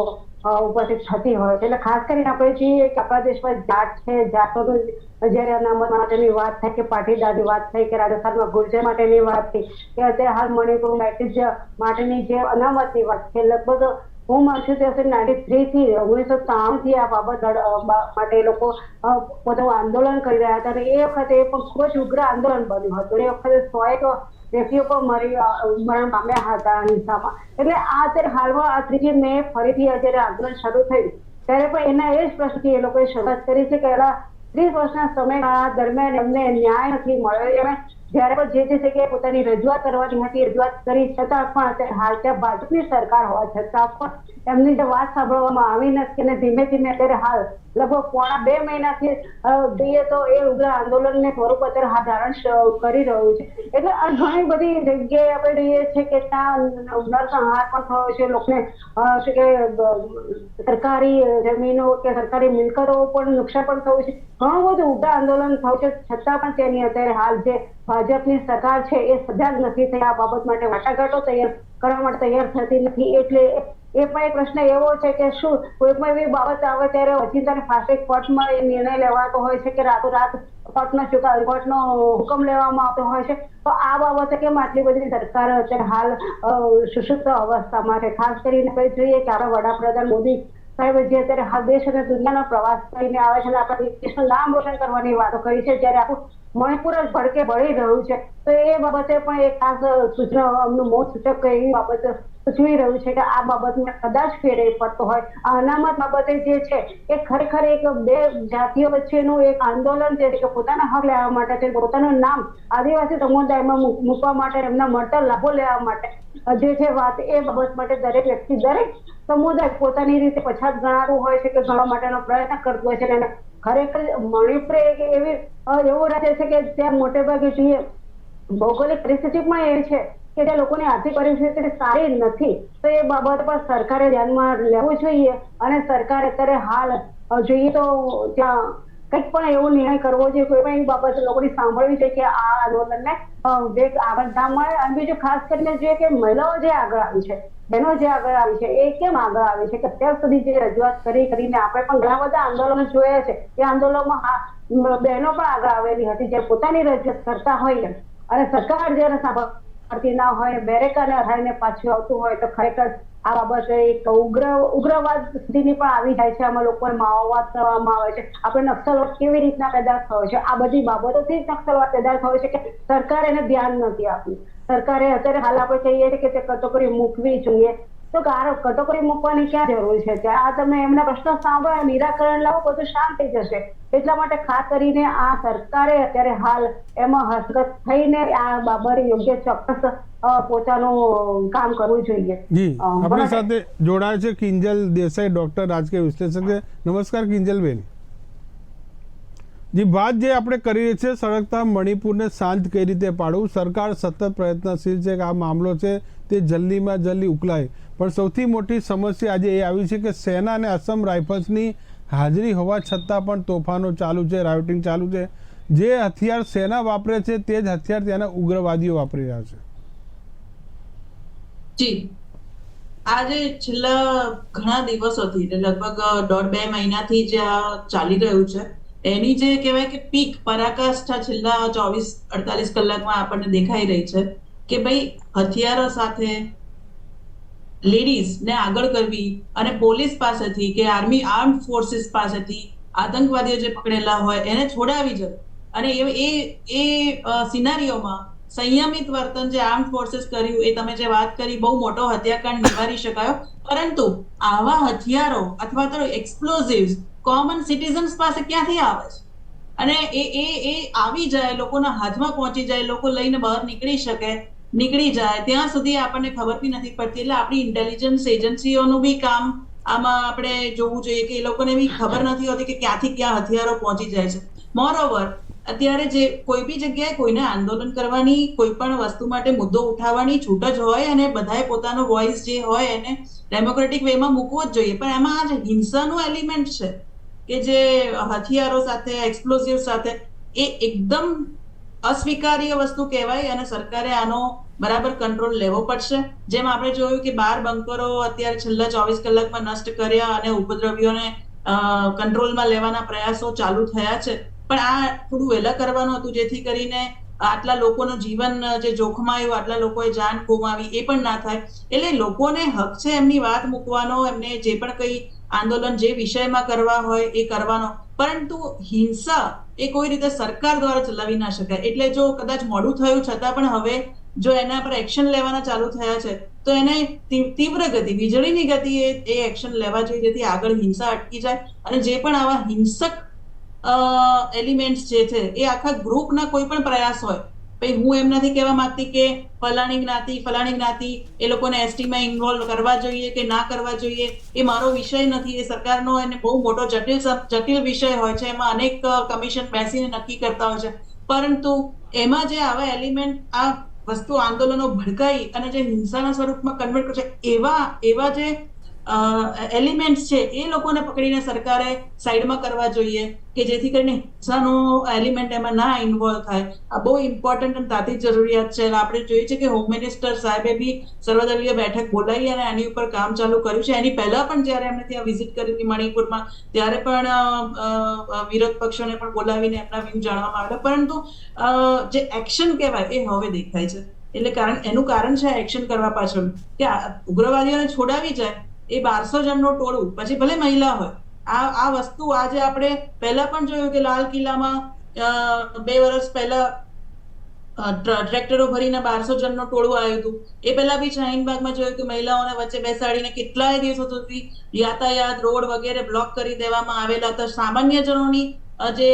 ઉપસ્થિત થતી હોય છે. એટલે ખાસ કરીને આપણે જોઈએ કે આપણા દેશમાં જાત છે, જાતોનું જયારે અનામત માટેની વાત થાય કે પાટીદારની વાત થઈ કે રાજસ્થાનમાં ગુર્જર માટેની વાત થઈ કે અત્યારે હાલ મણિપુર માટેની જે અનામતની વાત છે, લગભગ હું માનું છું ત્યાં 93 થી 1993 થી આ બાબત માટે લોકો પોતાનું આંદોલન કરી રહ્યા હતા, અને એ વખતે પણ ખૂબ જ ઉગ્ર આંદોલન બન્યું હતું. એ વખતે 100 વ્યક્તિઓ પણ મરણ પામ્યા હતા હિંસામાં. એટલે આ અત્યારે હાલમાં આ 3 મે ફરીથી જયારે આંદોલન શરૂ થયું ત્યારે પણ એના એ જ પ્રશ્નથી એ લોકોએ શરૂઆત કરી છે કે 30 વર્ષના સમયગાળા દરમિયાન એમને ન્યાય નથી મળ્યો. જયારે પણ જે જગ્યાએ પોતાની રજૂઆત કરવાની હતી રજૂઆત કરી છતાં પણ અત્યારે હાલ ત્યાં ભાજપની સરકાર હોવા છતાં પણ એમની જે વાત સાંભળવામાં આવી નથી, અને ધીમે ધીમે અત્યારે હાલ લગભગ પોણા 2 મહિનાથી જોઈએ તો એ ઉગ્ર આંદોલનને સ્વરૂપ અત્યારે હાથ ધારણ કરી રહ્યું છે. એટલે ઘણી બધી જગ્યાએ આપણે જોઈએ છે કે ત્યાં નરસંહાર પણ થયો છે, લોકોને શું કે સરકારી જમીનો કે સરકારી મિલકતો પણ નુકસાન પણ થયું છે. ઘણું બધું ઉગ્ર આંદોલન થયું છે, છતાં પણ તેની અત્યારે હાલ જે ભાજપની સરકાર છે એ સજાગ નથી થઈ, આ બાબત માટે વાટાઘાટો કરવા માટે તૈયાર થતી નથી. એટલે એ પણ એક પ્રશ્ન એવો છે કે શું કોઈ પણ એવી બાબત આવે ત્યારે ઓચિંતાને ફાસ્ટ કોર્ટમાં એ નિર્ણય લેવાતો હોય છે કે રાતોરાત કોર્ટનો હુકમ લેવામાં આવતો હોય છે, તો આ બાબતે કેમ આટલી બધી સરકાર અત્યારે હાલ સુષુપ્ત અવસ્થામાં છે? ખાસ કરીને આપણે જોઈએ કે આપણા વડાપ્રધાન મોદી સાહેબ જે અત્યારે હાલ દેશ અને દુનિયાનો પ્રવાસ કરીને આવે છે અને આપણા દેશનું નામ રોશન કરવાની વાતો કરી છે, જ્યારે આખું મણિપુર જ ભડકે ભળી રહ્યું છે, તો એ બાબતે પણ એક ખાસ સૂચના અમનું મોત સૂચક એવી બાબત સૂચવી રહ્યું છે કે આ બાબતમાં કદાચ ફેરવી પડતો હોય. આ અનામત બાબતે જે છે એ ખરેખર એક બે જાતિઓ વચ્ચેનું એક આંદોલન છે કે પોતાના હક લેવા માટે છે, પોતાનું નામ આદિવાસી સમુદાયમાં મૂકવા માટે, એમના મળતર લાભો લેવા માટે જે છે વાત, એ બાબત માટે દરેક વ્યક્તિ, દરેક સમુદાય પોતાની રીતે પછાત ગણાતું હોય છે કે ગણવા માટેનો પ્રયત્ન કરતો હોય છે. અને ખરેખર મણિપુર એક એવું રાજ્ય છે કે ત્યાં મોટે ભાગે જોઈએ ભૌગોલિક પરિસ્થિતિ પણ એવી છે કે ત્યાં લોકોની આર્થિક પરિસ્થિતિ સારી નથી. તો એ બાબત પર સરકારે ધ્યાનમાં લેવું જોઈએ અને સરકારે અત્યારે હાલ જોઈએ તો ત્યાં કંઈક પણ એવો નિર્ણય કરવો જોઈએ, કોઈ પણ એવી બાબત લોકોની સાંભળવી છે કે આ આંદોલનને વેગ આગળ ના મળે. અને બીજું ખાસ કરીને જોઈએ કે મહિલાઓ જે આગળ આવી છે, બહેનો જે આગળ આવી છે, એ કેમ આગળ આવી છે કે અત્યાર સુધી જે રજૂઆત કરીને આપણે પણ ઘણા બધા આંદોલનો જોયા છે, એ આંદોલનમાં બહેનો પણ આગળ આવેલી હતી જે પોતાની રજૂઆત કરતા હોય અને સરકાર જ્યારે સાંભળતી ના હોય, બેરેકાને હરાવીને પાછું આવતું હોય તો ખરેખર આ બાબત એક ઉગ્રવાદ સુધીની પણ આવી જાય છે. આમાં લોકોને માઓવાદ કરવામાં આવે છે. આપણે નક્સલવાદ કેવી રીતના પેદા થયો છે, આ બધી બાબતોથી જ નક્સલવાદ પેદા થયો છે કે સરકારે એને ધ્યાન નથી આપ્યું. સરકારે અત્યારે હાલ આપણે કહીએ છીએ કે તે કટોકટી મૂકવી જોઈએ, તો કટોકટી મૂકવાની ક્યાં જરૂર છે? આ તમે એમના પ્રશ્નો સાંભળો, નિરાકરણ લાવો, બધું શાંત થઈ જશે. એટલા માટે ખાસ કરીને આ સરકારે અત્યારે હાલ એમાં હસ્તગત થઈને આ બાબતે યોગ્ય ચોક્કસ પોતાનું કામ કરવું જોઈએ. જી, આપણી સાથે જોડાય છે કિંજલ દેસાઈ, ડોક્ટર, રાજકીય વિશ્લેષક છે. નમસ્કાર કિંજલબેન. જી, વાત જે આપણે કરી રહી છે સળગતા મણિપુરને શાંત કઈ રીતે પાડવું, સરકાર સતત પ્રયત્નશીલ છે કે આ મામલો છે તે જલ્દીમાં જલ્દી ઉકલાય. પણ સૌથી મોટી સમસ્યા આજે એ આવી છે કે સેના અને અસમ રાઇફલ્સની હાજરી હોવા છતાં પણ તોફાનો ચાલુ છે, રાયોટિંગ ચાલુ છે. જે હથિયાર સેના વાપરે છે તે જ હથિયાર ત્યાંના ઉગ્રવાદીઓ વાપરી રહ્યા છે. જી, આજે છેલ્લા ઘણા દિવસોથી, લગભગ 1.5-2 મહિનાથી જે આ ચાલી રહ્યું છે, એની જે કહેવાય કે પીક પરાકાષ્ઠા છેલ્લા 24-48 કલાકમાં આપણને દેખાઈ રહી છે કે ભાઈ હથિયારો સાથે લેડીઝ ને આગળ કરવી અને પોલીસ પાસેથી કે આર્મી આર્મ્ડ ફોર્સિસ પાસેથી આતંકવાદીઓ જે પકડેલા હોય એને છોડાવી જવું. અને એ સિનારીઓમાં સંયમિત વર્તન જે આર્મ્ડ ફોર્સિસ કર્યું, એ તમે જે વાત કરી, બહુ મોટો હત્યાકાંડ નિવારી શકાયો. પરંતુ આવા હથિયારો અથવા તો એક્સપ્લોઝિવ્સ કોમન સિટીઝન્સ પાસે ક્યાંથી આવે છે? અને એ આવી જાય, લોકોના હાથમાં પહોંચી જાય, લોકો લઈને બહાર નીકળી જાય ત્યાં સુધી આપણને ખબર બી નથી પડતી. એટલે આપણી ઇન્ટેલિજન્સ એજન્સીઓનું બી કામ આમાં આપણે જોવું જોઈએ કે એ લોકોને બી ખબર નથી હોતી કે ક્યાંથી ક્યાં હથિયારો પહોંચી જાય છે. મોરઓવર, અત્યારે જે કોઈ બી જગ્યાએ કોઈને આંદોલન કરવાની, કોઈ પણ વસ્તુ માટે મુદ્દો ઉઠાવવાની છૂટ જ હોય અને બધાએ પોતાનો વોઇસ જે હોય એને ડેમોક્રેટિક વેમાં મૂકવો જ જોઈએ. પણ એમાં આ જે હિંસાનું એલિમેન્ટ છે કે જે હથિયારો સાથે, એક્સપ્લોઝિવ સાથે, એ એકદમ અસ્વીકાર્ય વસ્તુ કહેવાય અને સરકારે આનો બરાબર કંટ્રોલ લેવો પડશે. જેમ આપણે જોયું કે 12 બંકરો અત્યારે છેલ્લા 24 કલાકમાં નષ્ટ કર્યા અને ઉપદ્રવીઓને કંટ્રોલમાં લેવાના પ્રયાસો ચાલુ થયા છે. પણ આ થોડું વહેલા કરવાનું હતું જેથી કરીને આટલા લોકોનું જીવન જે જોખમાયું, આટલા લોકોએ જાન ગુમાવી, એ પણ ના થાય. એટલે લોકોને હક છે એમની વાત મૂકવાનો, એમને જે પણ કઈ આંદોલન જે વિષયમાં કરવા હોય એ કરવાનો. પરંતુ હિંસા એ કોઈ રીતે સરકાર દ્વારા ચલાવી ના શકાય. એટલે જો કદાચ મોડું થયું છતાં પણ હવે જો એના પર એક્શન લેવાના ચાલુ થયા છે તો એને તીવ્ર ગતિ, વીજળીની ગતિએ એ એક્શન લેવા જોઈએ જેથી આગળ હિંસા અટકી જાય. અને જે પણ આવા હિંસક એલિમેન્ટ્સ જે છે એ આખા ગ્રુપના કોઈ પણ પ્રયાસ હોય, ભાઈ હું એમ નથી કહેવા માંગતી કે ફલાણી જ્ઞાતિ એ લોકોને એસટીમાં ઇન્વોલ્વ કરવા જોઈએ કે ના કરવા જોઈએ, એ મારો વિષય નથી. એ સરકારનો એને બહુ મોટો જટિલ વિષય હોય છે, એમાં અનેક કમિશન બેસીને નક્કી કરતા હોય છે. પરંતુ એમાં જે આવા એલિમેન્ટ આ વસ્તુ આંદોલનો ભડકાઈ અને જે હિંસાના સ્વરૂપમાં કન્વર્ટ કરે છે, એવા જે એલિમેન્ટ્સ છે એ લોકોને પકડીને સરકારે સાઈડમાં કરવા જોઈએ કે જેથી કરીને હિંસાનો એલિમેન્ટ એમાં ના ઇન્વોલ્વ થાય. આ બહુ ઇમ્પોર્ટન્ટ અને તાતી જરૂરિયાત છે. આપણે જોઈએ છે કે હોમ મિનિસ્ટર સાહેબે બી સર્વદલીય બેઠક બોલાવી અને એની ઉપર કામ ચાલુ કર્યું છે. એની પહેલા પણ જયારે એમણે ત્યાં વિઝિટ કરી હતી મણિપુરમાં, ત્યારે પણ વિરોધ પક્ષોને પણ બોલાવીને એમના વ્યૂ જાણવામાં આવેલા. પરંતુ જે એક્શન કહેવાય એ હવે દેખાય છે. એટલે એનું કારણ છે એક્શન કરવા પાછળ કે ઉગ્રવાદીઓને છોડાવી જાય એ 1200 જણનું ટોળું, પછી ભલે મહિલા હોય, આ વસ્તુ આજે આપણે પહેલા પણ જોયું કે લાલ કિલ્લામાં 2 વર્ષ પહેલા ટ્રેક્ટરો ભરીને 1200 જણનું ટોળું આવ્યું હતું. એ પહેલા બી શાહીનબાગમાં જોયું કે મહિલાઓને વચ્ચે બેસાડીને કેટલાય દિવસો સુધી યાતાયાત રોડ વગેરે બ્લોક કરી દેવામાં આવેલા હતા. સામાન્ય જનોની જે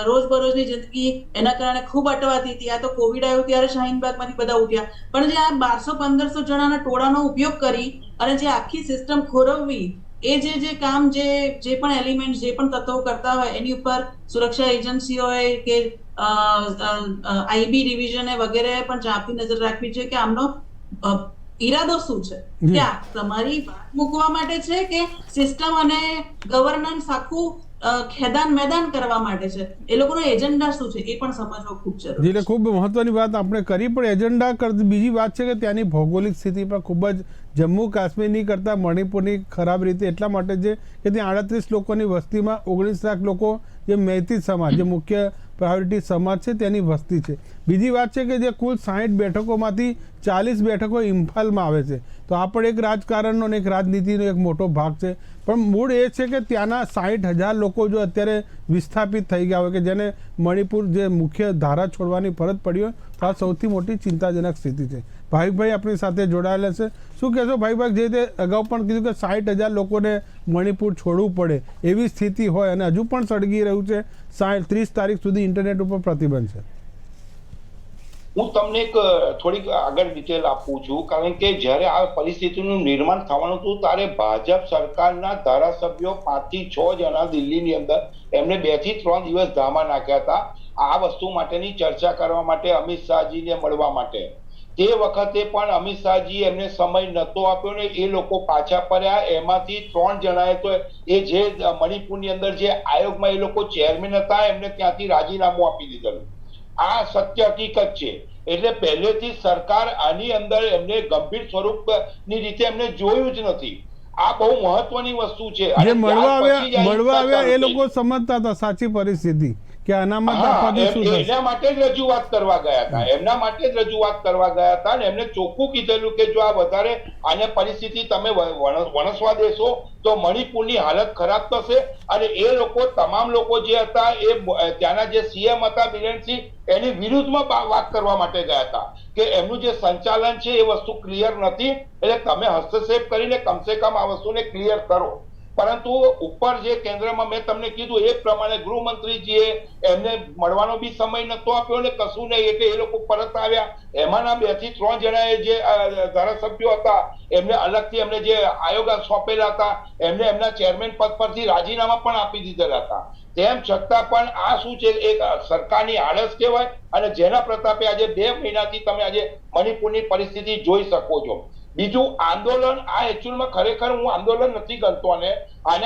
રોજબરોજની જિંદગી એના કારણે ખૂબ અટવાતી હતી. આ તો કોવિડ આવ્યું ત્યારે શાહીનબાગમાંથી બધા ઉઠ્યા, પણ જે આ 1200-1500 જણાના ટોળાનો ઉપયોગ કરી અને જે આખી સિસ્ટમ ખોરવવી, એ જે કામ જે પણ એલિમેન્ટ જે પણ તત્વો કરતા હોય એની ઉપર સુરક્ષા એજન્સીઓએ કે આઈબી ડિવિઝને વગેરે પણ ચાંપતી નજર રાખવી જોઈએ કે આમનો ઈરાદો શું છે, કે તમારી વાત મૂકવા માટે છે કે સિસ્ટમ અને ગવર્નન્સ આખું ખેદાન મેદાન કરવા માટે છે. એ લોકોનો એજન્ડા શું છે એ પણ સમજવો ખૂબ જરૂરી છે. ખૂબ મહત્વની વાત આપણે કરી, પણ એજન્ડા કરતી બીજી વાત છે કે ત્યાંની ભૌગોલિક સ્થિતિ પણ ખૂબ જ જમ્મુ કાશ્મીરની કરતાં મણિપુરની ખરાબ રીતે એટલા માટે છે કે ત્યાં 38 લોકોની વસ્તીમાં 19 લાખ લોકો જે મૈતી સમાજ, જે મુખ્ય પ્રાયોરિટી સમાજ છે તેની વસ્તી છે. બીજી વાત છે કે જે કુલ 60 બેઠકોમાંથી 40 બેઠકો ઇમ્ફાલમાં આવે છે. તો આ પણ એક રાજકારણનો અને એક રાજનીતિનો એક મોટો ભાગ છે. પણ મૂળ એ છે કે ત્યાંના 60,000 લોકો જો અત્યારે વિસ્થાપિત થઈ ગયા હોય, કે જેને મણિપુર જે મુખ્ય ધારા છોડવાની ફરજ પડી હોય, તો આ સૌથી મોટી ચિંતાજનક સ્થિતિ છે. ભાવિકભાઈ આપણી સાથે જોડાયેલા છે. શું કહેશો ભાવિકભાઈ, જે રીતે અગાઉ પણ કીધું કે 60,000 લોકોને મણિપુર છોડવું પડે એવી સ્થિતિ હોય અને હજુ પણ સળગી રહ્યું છે, 30 તારીખ સુધી ઇન્ટરનેટ ઉપર પ્રતિબંધ છે. હું તમને એક થોડીક આગળ ડિટેલ આપું છું, કારણ કે જ્યારે આ પરિસ્થિતિનું નિર્માણ થવાનું હતું ત્યારે ભાજપ સરકારના ધારાસભ્યો 5 થી 6 જણા દિલ્હીની અંદર એમને 2 થી 3 દિવસ ધામા નાખ્યા હતા આ વસ્તુ માટેની ચર્ચા કરવા માટે, અમિત શાહજીને મળવા માટે. તે વખતે પણ અમિત શાહજી એમને સમય નહોતો આપ્યો ને એ લોકો પાછા ફર્યા. એમાંથી 3 જણાએ તો એ જે મણિપુરની અંદર જે આયોગમાં એ લોકો ચેરમેન હતા એમને ત્યાંથી રાજીનામું આપી દીધેલું. આ સત્ય હકીકત છે. એટલે પહેલેથી સરકાર આની અંદર એમને ગંભીર સ્વરૂપની રીતે એમને જોયું જ નથી. આ બહુ મહત્વની વસ્તુ છે. જે મળવા આવ્યા એ લોકો સમજતા હતા સાચી પરિસ્થિતિ કે અનામત એના માટે જ રજૂઆત કરવા ગયા હતા. એમના માટે જ રજૂઆત કરવા ગયા હતા અને એમને ચોખ્ખું કીધેલું કે જો આ વધારે આને પરિસ્થિતિ તમે વણસવા દેશો તો મણિપુરની હાલત ખરાબ થશે. અને એ લોકો તમામ લોકો જે હતા એ ત્યાંના જે સીએમ હતા બિરેનસિંહ એની વિરુદ્ધમાં વાત કરવા માટે ગયા હતા કે એમનું જે સંચાલન છે એ વસ્તુ ક્લિયર નથી, એટલે તમે હસ્તક્ષેપ કરીને કમસે કમ આ વસ્તુને ક્લિયર કરો. પરંતુ ઉપર જે કેન્દ્રમાં મેં તમને કીધું એ પ્રમાણે ગૃહમંત્રીજીએ એમને મળવાનો બી સમય નતો આપ્યો ને કશું નહીં, એટલે એ લોકો પરત આવ્યા. એમાંના 2 થી 3 જણાએ જે ધારાસભ્યો હતા એમને અલગથી એમને જે આયોગ સોંપેલા હતા એમને એમના ચેરમેન પદ પરથી રાજીનામા પણ આપી દીધેલા હતા. તેમ છતાં પણ આ શું છે, એક સરકારની આળસ કહેવાય અને જેના પ્રતાપે આજે 2 મહિનાથી તમે આજે મણિપુરની પરિસ્થિતિ જોઈ શકો છો. બીજું આંદોલન, આ એકચ્યુઅલમાં ખરેખર હું આંદોલન નથી ગણતો અને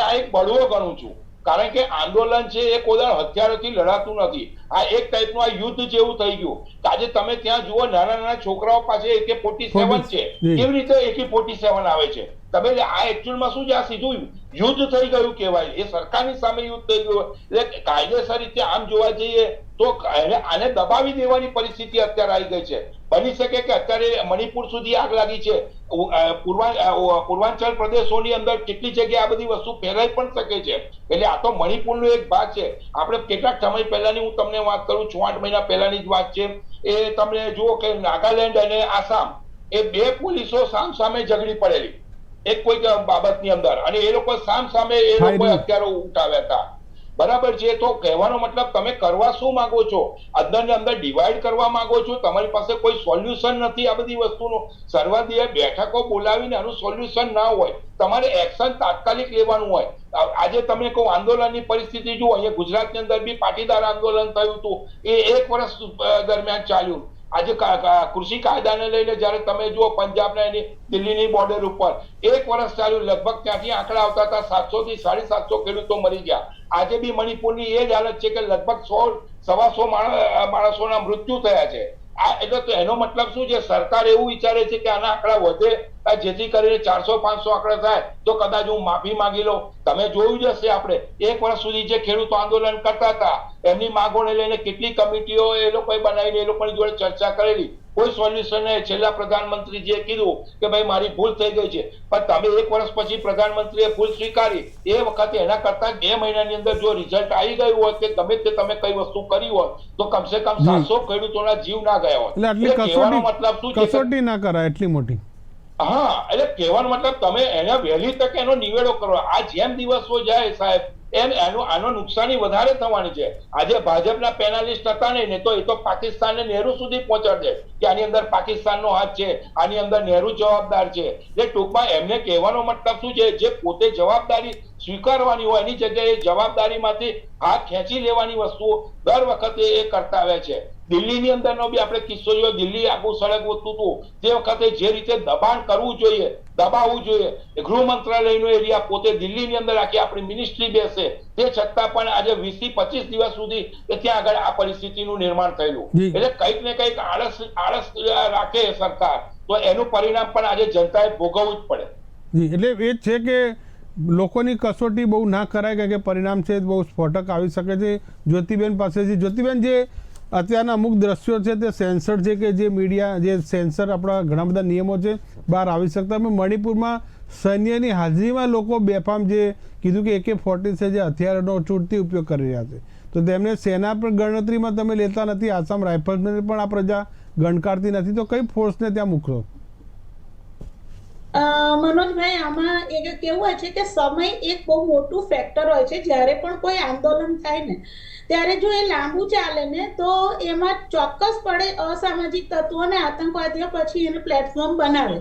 આ એક બળવો ગણું છું, કારણ કે આંદોલન છે એ કોઈ હથિયારોથી લડાતું નથી. આ એક ટાઈપનું આ યુદ્ધ જેવું થઈ ગયું કે આજે તમે ત્યાં જુઓ નાના નાના છોકરાઓ પાસે AK-47 છે, કેવી રીતે AK-47 આવે છે. તમે આ એકચ્યુઅલમાં શું છે, આ સીધું યુદ્ધ થઈ ગયું કહેવાય. એ સરકારની સામે યુદ્ધ થઈ ગયું. એટલે કાયદેસર રીતે આમ જોવા જઈએ તો આને દબાવી દેવાની પરિસ્થિતિ અત્યારે આવી ગઈ છે. બની શકે કે અત્યારે મણિપુર સુધી આગ લાગી છે, પૂર્વાંચલ પ્રદેશોની અંદર કેટલી જગ્યાએ આ બધી વસ્તુ ફેલાઈ પણ શકે છે. એટલે આ તો મણિપુરનો એક ભાગ છે. આપણે કેટલાક સમય પહેલાની હું તમને વાત કરું, 6-8 મહિના પહેલાની જ વાત છે. એ તમે જુઓ કે નાગાલેન્ડ અને આસામ એ 2 પોલીસો સામસામે ઝઘડી પડેલી એક કોઈ બાબતની અંદર, અને એ લોકો સામે એ લોકો હથિયારો ઉઠાવ્યા હતા. બરાબર છે. તો કહેવાનો મતલબ તમે કરવા શું માંગો છો? અંદર ને અંદર ડિવાઈડ કરવા માંગો છો. તમારી પાસે કોઈ સોલ્યુશન નથી આ બધી વસ્તુનો. સર્વદીય બેઠકો બોલાવીને આનું સોલ્યુશન ના હોય, તમારે એક્શન તાત્કાલિક લેવાનું હોય. આજે તમે કહો આંદોલનની પરિસ્થિતિ જુઓ, અહીંયા ગુજરાતની અંદર બી પાટીદાર આંદોલન થયું હતું, એ 1 વર્ષ દરમિયાન ચાલ્યું. આજે કૃષિ કાયદાને લઈને જયારે તમે જુઓ પંજાબના એની દિલ્હીની બોર્ડર ઉપર 1 વર્ષ ચાલ્યું, લગભગ ત્યાંથી આંકડા આવતા હતા 700 થી 750 ખેડૂતો મરી ગયા. આજે બી મણિપુરની એ જ હાલત છે કે લગભગ 100-125 માણસોના મૃત્યુ થયા છે. એટલે તો એનો મતલબ શું છે, સરકાર એવું વિચારે છે કે આના આંકડા વધે જેથી કરીને 400-500 આંકડા થાય તો કદાચ હું માફી માંગી લઉં. તમે જોયું જ હશે, આપણે 1 વર્ષ સુધી જે ખેડૂતો આંદોલન કરતા હતા એમની માંગોને લઈને કેટલી કમિટીઓ એ લોકોએ બનાવીને એ લોકોની જોડે ચર્ચા કરેલી, કોઈ સોલ્યુશન નહીં. છેલ્લા પ્રધાનમંત્રીજીએ કીધું કે ભાઈ મારી ભૂલ થઈ ગઈ છે, પણ તમે 1 વર્ષ પછી પ્રધાનમંત્રીએ ભૂલ સ્વીકારી, એ વખતે એના કરતા 2 મહિનાની અંદર જો રિઝલ્ટ આવી ગયું હોય કે ગમે તે તમે કઈ વસ્તુ કરી હોય તો કમસે કમ 700 ખેડૂતોના જીવ ના ગયા હોય. એટલે કહેવાનો મતલબ શું છે? કસોટી ના કરાય એટલી મોટી. હા, એટલે કહેવાનો મતલબ તમે એને વહેલી તકે એનો નિવેડો કરો. આ જેમ દિવસો જાય સાહેબ એમ આનો નુકસાની વધારે થવાની છે. આજે ભાજપના પેનાલિસ્ટ હતા ને તો એ તો પાકિસ્તાનને નહેરુ સુધી પહોંચાડે કે આની અંદર પાકિસ્તાનનો હાથ છે, આની અંદર નહેરુ જવાબદાર છે. એટલે ટૂંકમાં એમને કહેવાનો મતલબ શું છે, જે પોતે જવાબદારી સ્વીકારવાની હોય એની જગ્યાએ જવાબદારીમાંથી હાથ ખેંચી લેવાની વસ્તુઓ દર વખતે એ કરતા આવે છે. દિલ્હીની અંદરનો બી આપણે કિસ્સો જોયો, દિલ્હી આખું સળગ વધતું હતું તે વખતે જે રીતે દબાણ કરવું જોઈએ, દબાવવું જોઈએ, ગૃહ મંત્રાલયનો એરિયા પોતે દિલ્હીની અંદર આખી આપણી મિનિસ્ટ્રી બેસે, તે છતાં પણ આજે 20 થી 25 દિવસ સુધી ત્યાં આગળ આ પરિસ્થિતિનું નિર્માણ થયેલું. એટલે કંઈક ને કંઈક આળસ રાખે સરકાર તો એનું પરિણામ પણ આજે જનતાએ ભોગવવું જ પડે. જી, એટલે એ છે કે લોકોની કસોટી બહુ ના કરાય, કારણ કે પરિણામ છે બહુ સ્ફોટક આવી શકે છે. જ્યોતિબેન પાસેથી, જ્યોતિબેન, જે અત્યારના અમુક દ્રશ્યો છે તે સેન્સર છે કે જે મીડિયા જે સેન્સર આપણા ઘણા બધા નિયમો છે બહાર આવી શકતા. મણિપુરમાં સૈન્યની હાજરીમાં લોકો બેફામ, જે કીધું કે AK-40 છે જે હથિયારોનો છૂટથી ઉપયોગ કરી રહ્યા છે, તો તેમને સેના પર ગણતરીમાં તમે લેતા નથી. આસામ રાઇફલ્સને પણ આ પ્રજા ગણકારતી નથી, તો કઈ ફોર્સને ત્યાં મૂકશો? મનોજભાઈ, આમાં એક કેવું હોય છે કે સમય એક બહુ મોટું ફેક્ટર હોય છે. જ્યારે પણ કોઈ આંદોલન થાય ને ત્યારે જો એ લાંબુ ચાલે ને તો એમાં ચોક્કસપણે અસામાજિક તત્વો અને આતંકવાદીઓ પછી એને પ્લેટફોર્મ બનાવે.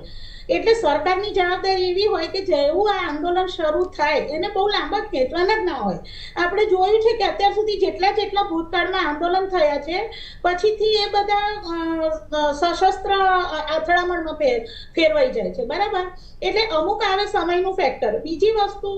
એટલે સરકારની જવાબદારી એવી હોય કે જેવું આ આંદોલન શરૂ થાય એને બહુ લાંબા ખેંચવાના જ ના હોય. આપણે જોયું છે કે અત્યાર સુધી જેટલા ભૂતકાળમાં આંદોલન થયા છે પછીથી એ બધા સશસ્ત્ર અથડામણમાં ફેરવાઈ જાય છે, બરાબર. એટલે અમુક આવે સમયનું ફેક્ટર. બીજી વસ્તુ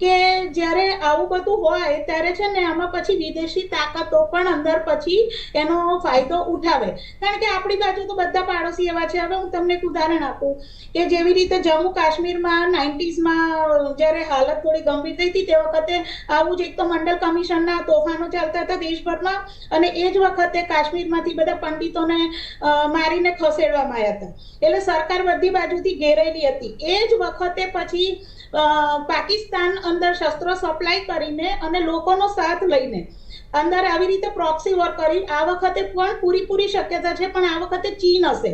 કે જ્યારે આવું બધું હોય ત્યારે છે ને આમાં પછી વિદેશી તાકાતો પણ અંદર પછી એનો ફાયદો ઉઠાવે, કારણ કે આપણી બાજુ તો બધા પાડોશી એવા છે. હવે હું તમને એક ઉદાહરણ આપું કે જેવી રીતે જમ્મુ કાશ્મીરમાં 90s જ્યારે હાલત થોડી ગંભીર થઈ હતી તે વખતે આવું જ એક તો મંડળ કમિશનના તોફાનો ચાલતા હતા દેશભરમાં, અને એ જ વખતે કાશ્મીરમાંથી બધા પંડિતોને મારીને ખસેડવામાં આવ્યા હતા. એટલે સરકાર બધી બાજુથી ઘેરાયેલી હતી. એ જ વખતે પછી પાકિસ્તાન અંદર શસ્ત્રો સપ્લાય કરીને અને લોકોનો સાથ લઈને અંદર આવી રીતે પ્રોક્સી વોર કરી. આ વખતે પણ પૂરી શક્યતા છે, પણ આ વખતે ચીન હશે.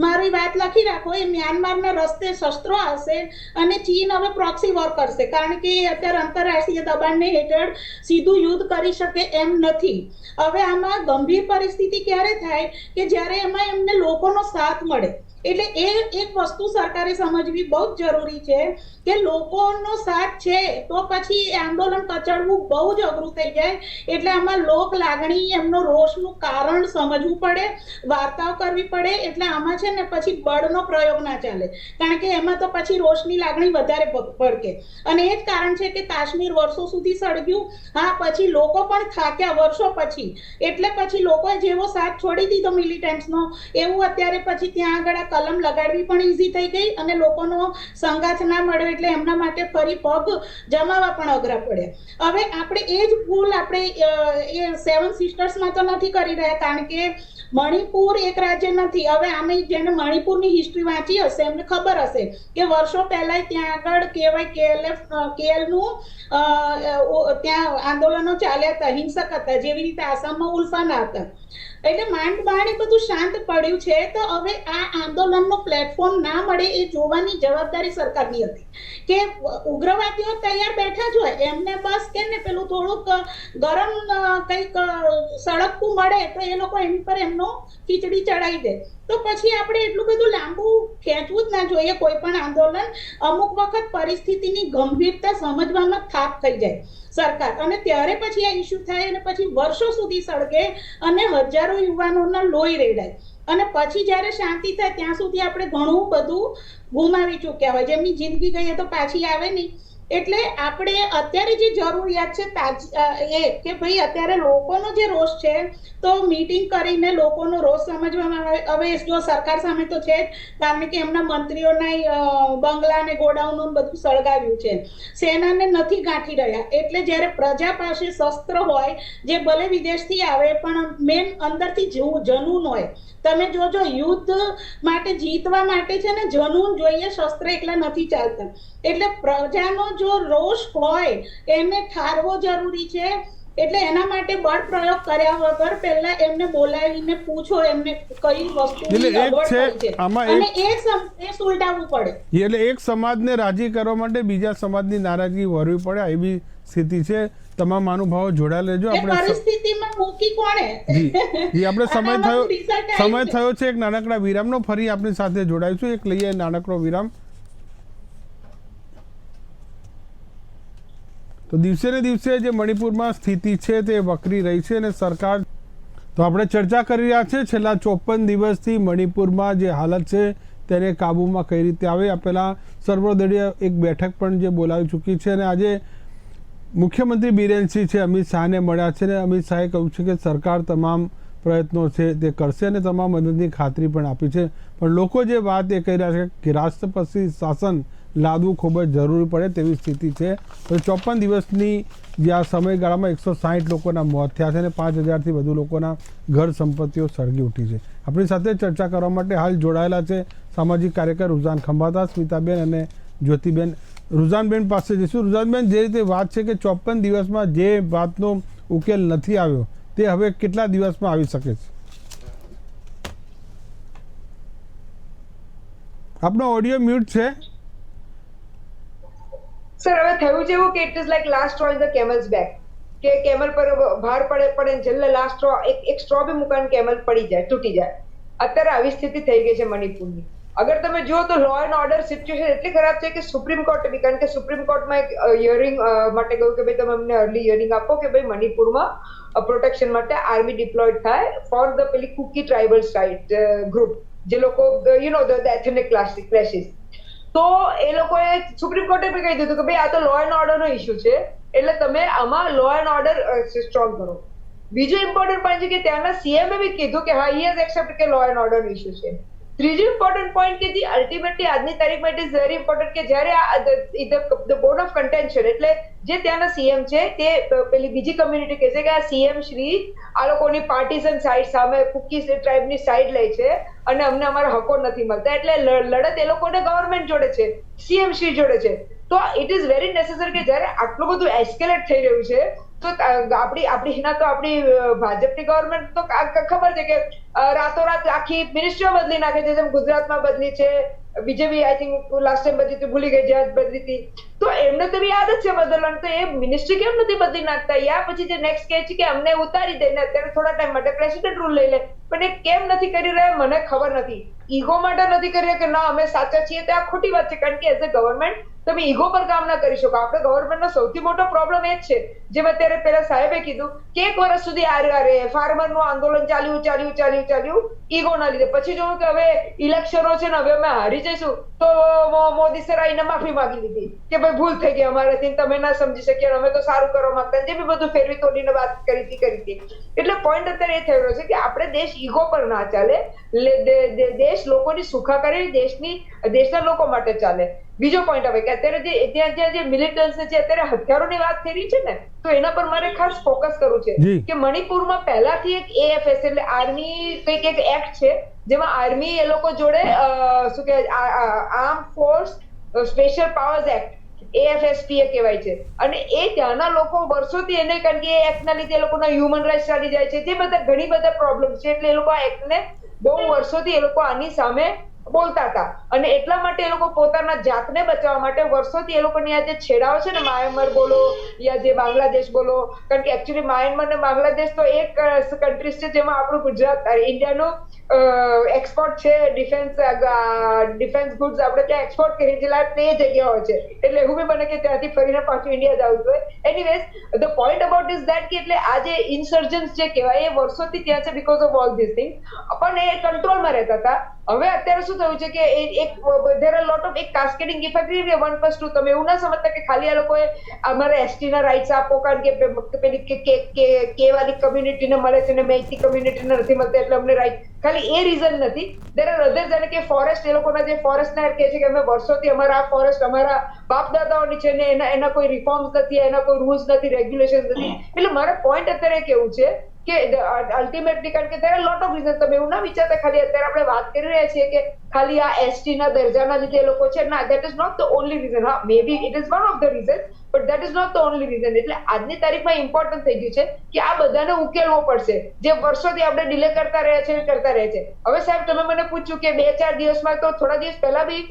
મારી વાત લખી રાખો, એ મ્યાનમારના રસ્તે શસ્ત્રો આવશે અને ચીન હવે પ્રોક્સી વોર કરશે, કારણ કે એ અત્યારે આંતરરાષ્ટ્રીય દબાણને હેઠળ સીધું યુદ્ધ કરી શકે એમ નથી. હવે આમાં ગંભીર પરિસ્થિતિ ક્યારે થાય કે જ્યારે એમાં એમને લોકોનો સાથ મળે. એટલે એ એક વસ્તુ સરકારે સમજવી બહુ જ જરૂરી છે કે લોકોનો સાથ છે તો પછી આંદોલન કચડવું બહુ જ અઘરું થઈ જાય. એટલે આમાં લોક લાગણી, એમનો રોષનું કારણ સમજવું પડે, વાર્તાઓ કરવી પડે. એટલે આમાં છે ને પછી બળનો પ્રયોગ ના ચાલે, કારણ કે એમાં તો પછી રોષની લાગણી વધારે ભડકે. અને એ જ કારણ છે કે કાશ્મીર વર્ષો સુધી સળગ્યું. હા, પછી લોકો પણ થાક્યા વર્ષો પછી, એટલે પછી લોકોએ જેવો સાથ છોડી દીધો મિલિટન્ટ્સનો, એવું અત્યારે પછી ત્યાં આગળ કલમ લગાડવી પણ ઈઝી થઈ ગઈ અને લોકોનો સંગાથ ના મળ્યો એટલે એમના માટે ફરી પગ જમાવવા પણ અઘરા પડ્યા. હવે આપણે એ જ ભૂલ આપણે એ 7 સિસ્ટર્સમાં તો નથી કરી રહ્યા, કારણ કે મણિપુર એક રાજ્ય નથી. હવે આમે જેને મણિપુરની હિસ્ટ્રી વાંચી હશે એમને ખબર હશે કે વર્ષો પહેલા ત્યાં આગળ કહેવાય KLનું ત્યાં આંદોલનો ચાલ્યા હતા, હિંસક હતા, જેવી રીતે આસામમાં ઉલ્ફાના હતા. એટલે માંડ એ બધું શાંત પડ્યું છે. તો હવે આ આંદોલનનો પ્લેટફોર્મ ના મળે એ જોવાની જવાબદારી સરકારની હતી કે ઉગ્રવાદીઓ તૈયાર બેઠા જ હોય, એમને બસ કે ને પેલું થોડુંક ગરમ કંઈક સળગતું મળે તો એ લોકો એની પર એમનો ખીચડી ચડાવી દે. તો પછી આપણે એટલું બધું લાંબુ ખેંચવું જ ના જોઈએ કોઈ પણ આંદોલન. અમુક વખત પરિસ્થિતિની ગંભીરતા સમજવામાં થાક થઈ જાય સરકાર, અને ત્યારે પછી આ ઇસ્યુ થાય અને પછી વર્ષો સુધી સળગે અને હજારો યુવાનોના લોહી રેડાય. અને પછી જ્યારે શાંતિ થાય ત્યાં સુધી આપણે ઘણું બધું ગુમાવી ચૂક્યા હોય. જેમની જિંદગી ગઈ તો પાછી આવે નહીં. એટલે આપણે અત્યારે જે જરૂરિયાત છે એ કે ભાઈ અત્યારે લોકોનો જે રોષ છે તો મીટિંગ કરીને લોકોનો રોષ સમજવામાં આવે. હવે જો સરકાર સામે તો છે જ, કારણ કે એમના મંત્રીઓના બંગલા અને ગોડાઉન બધું સળગાવ્યું છે, સેનાને નથી ગાંઠી રહ્યા. એટલે જ્યારે પ્રજા પાસે શસ્ત્ર હોય, જે ભલે વિદેશથી આવે પણ મેન અંદરથી જનૂન હોય. તમે જોજો, યુદ્ધ માટે જીતવા માટે છે ને જનૂન જોઈએ, શસ્ત્ર એકલા નથી ચાલતા. એટલે પ્રજાનો જો રોષ હોય એને ઠારવો જરૂરી છે. એટલે એના માટે બળ પ્રયોગ કર્યા વગર પહેલા એમને બોલાવીને પૂછો એમને કઈ વસ્તુની અગવડ છે અને એ સુલટાવવું પડે. એટલે એક સમાજને રાજી કરવા માટે બીજા સમાજની નારાજગી વરવી પડે, એવી સ્થિતિ છે. તમામ મહાનુભાવો જોડાયેલા રહેજો. આપણે પરિસ્થિતિમાં મૂકી કોણે? જી આપણે સમય થયો છે એક નાનકડા વિરામનો. ફરી આપણી સાથે જોડાઈશું. એક લઈએ નાનકડો વિરામ. તો દિવસે ને દિવસે જે મણિપુરમાં સ્થિતિ છે તે વકરી રહી છે અને સરકાર, તો આપણે ચર્ચા કરી રહ્યા છે છેલ્લા 54 દિવસથી મણિપુરમાં જે હાલત છે તેને કાબૂમાં કઈ રીતે આવે. આ પહેલાં સર્વદળીય એક બેઠક પણ જે બોલાવી ચૂકી છે અને આજે મુખ્યમંત્રી બિરેન સિંહ છે અમિત શાહને મળ્યા છે અને અમિત શાહે કહ્યું છે કે સરકાર તમામ પ્રયત્નો છે તે કરશે અને તમામ મદદની ખાતરી પણ આપી છે. પણ લોકો જે વાત એ કહી રહ્યા છે કે રાષ્ટ્રપતિ શાસન લાદવું ખૂબ જ જરૂરી પડે તેવી સ્થિતિ છે. તો 54 દિવસની જે આ સમયગાળામાં 160 લોકોના મોત થયા છે અને 5000થી વધુ લોકોના ઘર સંપત્તિઓ સળગી ઉઠી છે. આપણી સાથે ચર્ચા કરવા માટે હાલ જોડાયેલા છે સામાજિક કાર્યકર રુઝાન ખંભાતા, સ્મિતાબેન અને જ્યોતિબેન. રુઝાનબેન પાસે જઈશું. રુઝાનબેન, જે રીતે વાત છે કે 54 દિવસમાં જે વાતનો ઉકેલ નથી આવ્યો તે હવે કેટલા દિવસમાં આવી શકે છે? આપનો ઓડિયો મ્યુટ છે. સર, હવે થયું છે એવું કે it is like last straw in the camels back, કે કેમલ પર ભાર પડે છેલ્લે લાસ્ટ સ્ટ્રો, એક સ્ટ્રો બી મુકાન કેમલ પડી જાય, તૂટી જાય. અત્યારે આવી સ્થિતિ થઈ ગઈ છે મણિપુરની. અગર તમે જુઓ તો લો એન્ડ ઓર્ડર સિચ્યુએશન એટલી ખરાબ છે કે સુપ્રીમ કોર્ટ બી, કારણ કે સુપ્રીમ કોર્ટમાં એક હિયરિંગ માટે કહ્યું કે ભાઈ તમે અમને અર્લી હિયરિંગ આપો કે ભાઈ મણિપુરમાં પ્રોટેક્શન માટે આર્મી ડિપ્લોયડ થાય ફોર ધ પેલી કુકી ટ્રાઇબલ સાઇટ ગ્રુપ, જે લોકો યુ નો ધ એથનિક ક્લેશિસ. તો એ લોકોએ સુપ્રીમ કોર્ટે બી કહી દીધું કે ભાઈ આ તો law and order no issue છે, એટલે તમે આમાં લો એન્ડ ઓર્ડર સ્ટ્રોંગ કરો. બીજું ઇમ્પોર્ટન્ટ પોઈન્ટ છે કે ત્યાંના સીએમએ બી કીધું કે હા, હી હેઝ એક્સેપ્ટ કે law and order no issue છે. ત્રીજું ઇમ્પોર્ટન્ટ પોઈન્ટ કે જે અલ્ટિમેટલી આજની તારીખમાં ઇટ ઇઝ વેરી ઇમ્પોર્ટન્ટ કે જ્યારે ધ બોર્ડ ઓફ કન્ટેન્શન, એટલે જે ત્યાંના સીએમ છે તે પેલી બીજી કમ્યુનિટી કહે છે કે આ સીએમ શ્રી આ લોકોની પાર્ટીઝન સાઇડ સામે કુકી ટ્રાઇબની સાઇડ લે છે અને અમને અમારા હકો નથી મળતા, એટલે લડત એ લોકોને ગવર્મેન્ટ જોડે છે, સીએમ શ્રી જોડે છે. તો ઇટ ઇઝ વેરી નેસેસરી કે જ્યારે આટલું બધું એસ્કેલેટ થઈ રહ્યું છે તો આપણી ભાજપની ગવર્મેન્ટ તો ખબર છે કે રાતોરાત આખી મિનિસ્ટ્રીઓ બદલી નાખે છે, જેમ ગુજરાતમાં બદલી છે, BJP I think last time બદલી હતી, ભૂલી ગઈ જ્યાં બદલી હતી. તો એમને તો બી આદત છે બદલવાની, તો એ મિનિસ્ટ્રી કેમ નથી બદલી નાખતા? યા પછી જે નેક્સ્ટ કહે છે કે અમને ઉતારી દઈને અત્યારે થોડા ટાઈમ માટે પ્રેસિડેન્ટ રૂલ લઈ લે, પણ એ કેમ નથી કરી રહ્યા મને ખબર નથી. ઈગો માટે નથી કરી રહ્યા કે ના અમે સાચા છીએ, તે આ ખોટી વાત છે. કારણ કે એઝ અ ગવર્મેન્ટ તમે ઈગો પર કામ ના કરી શકો. આપણે ગવર્મેન્ટનો સૌથી મોટો પ્રોબ્લેમ એ જ છે, જેમ અત્યારે પેલા સાહેબે કીધું કે 1 વર્ષ સુધી ફાર્મરનું આંદોલન ચાલ્યું ઈગોના લીધે. પછી જોયું કે હવે ઇલેક્શનો છે ને, હવે અમે હારી જઈશું, તો મોદી સર આવીને માફી માંગી લીધી કે ભાઈ ભૂલ થઈ ગઈ અમારાથી, તમે ના સમજી શક્યા, અમે તો સારું કરવા માંગતા, જે બી બધું ફેરવી તોડીને વાત કરી હતી. એટલે પોઈન્ટ અત્યારે એ થઈ રહ્યો છે કે આપણે દેશ ઈગો પર ના ચાલે, દેશ લોકોની સુખાકારી દેશના લોકો માટે ચાલે. બીજો પોઈન્ટ આવે કે અત્યારે ત્યાં જે મિલિટન્ટ્સ છે અત્યારે હથિયારોની વાત થઈ રહી છે ને, તો એના પર મારે ખાસ ફોકસ કરવું છે કે મણિપુરમાં પહેલાથી એક એએફએસ એટલે આર્મી કંઈક એક એક્ટ છે, જેમાં આર્મી એ લોકો જોડે શું કે arm force special powers act AFSPA કહેવાય છે, અને એ ત્યાંના લોકો વર્ષોથી એને, કારણ કે એ એક્ટના લીધે એ લોકોના હ્યુમન રાઇટ્સ ચાલી જાય છે, જે બધા ઘણી બધા પ્રોબ્લેમ છે, એટલે એ લોકો આ એક્ટને બહુ વર્ષોથી એ લોકો આની સામે બોલતા હતા. અને એટલા માટે એ લોકો પોતાના જાતને બચાવવા માટે વર્ષોથી એ લોકોની આ જે છેડાઓ છે ને, મ્યાનમાર બોલો યા જે બાંગ્લાદેશ બોલો, કારણ કે એકચ્યુઅલી મ્યાનમાર ને બાંગ્લાદેશ તો એક કન્ટ્રીઝ છે જેમાં આપણું ગુજરાત ઇન્ડિયાનું એક્સપોર્ટ છે, ડિફેન્સ ગુડ્સ આપણે ત્યાં એક્સપોર્ટ કરી છે, તે જગ્યાઓ છે, એટલે એવું બી બને કે ત્યાંથી ફરીને પાછું ઇન્ડિયા જ આવતું હોય. Anyways the point about is that કે એટલે આ જે ઇન્સર્જન્સ જે કહેવાય એ વર્ષોથી ત્યાં છે because of all this things, પણ એ કંટ્રોલમાં રહેતા હતા. હવે અત્યારે શું શું થયું છે કે એક there are lot of એક કાસ્કેડિંગ ઇફેક્ટ રહી છે 1+2. તમે એવું ના સમજતા કે ખાલી આ લોકોએ અમારે એસટી ના રાઇટ્સ આપો કારણ કે પેલી કે વાળી કમ્યુનિટીને મળે છે ને મેઈટી કમ્યુનિટીને નથી મળતા એટલે અમને રાઇટ, ખાલી એ રીઝન નથી. there are others, જાણે કે ફોરેસ્ટ, એ લોકોના જે ફોરેસ્ટના કહે છે કે અમે વર્ષોથી અમારા આ ફોરેસ્ટ અમારા બાપ દાદાઓની છે ને એના કોઈ રિફોર્મ્સ નથી, એના કોઈ રૂલ્સ નથી, રેગ્યુલેશન નથી. એટલે મારો પોઈન્ટ અત્યારે કેવું છે કે અલ્ટિમેટલી, કારણ કે there are lot of reasons. તમે એવું ના વિચારતા ખાલી અત્યારે આપણે વાત કરી રહ્યા છીએ કે ખાલી આ એસટી ના દરજાના લીધે એ લોકો છે ના, that is not the only reason. હા, maybe it is one of the reasons, but that is not the only reason. એટલે આજની તારીખમાં ઇમ્પોર્ટન્ટ થઈ ગયું છે કે આ બધાને ઉકેલવો પડશે, જે વર્ષોથી આપણે ડિલે કરતા રહ્યા છે. હવે સાહેબ તમે મને પૂછ્યું કે 2-4 દિવસમાં, તો થોડા દિવસ પહેલા બી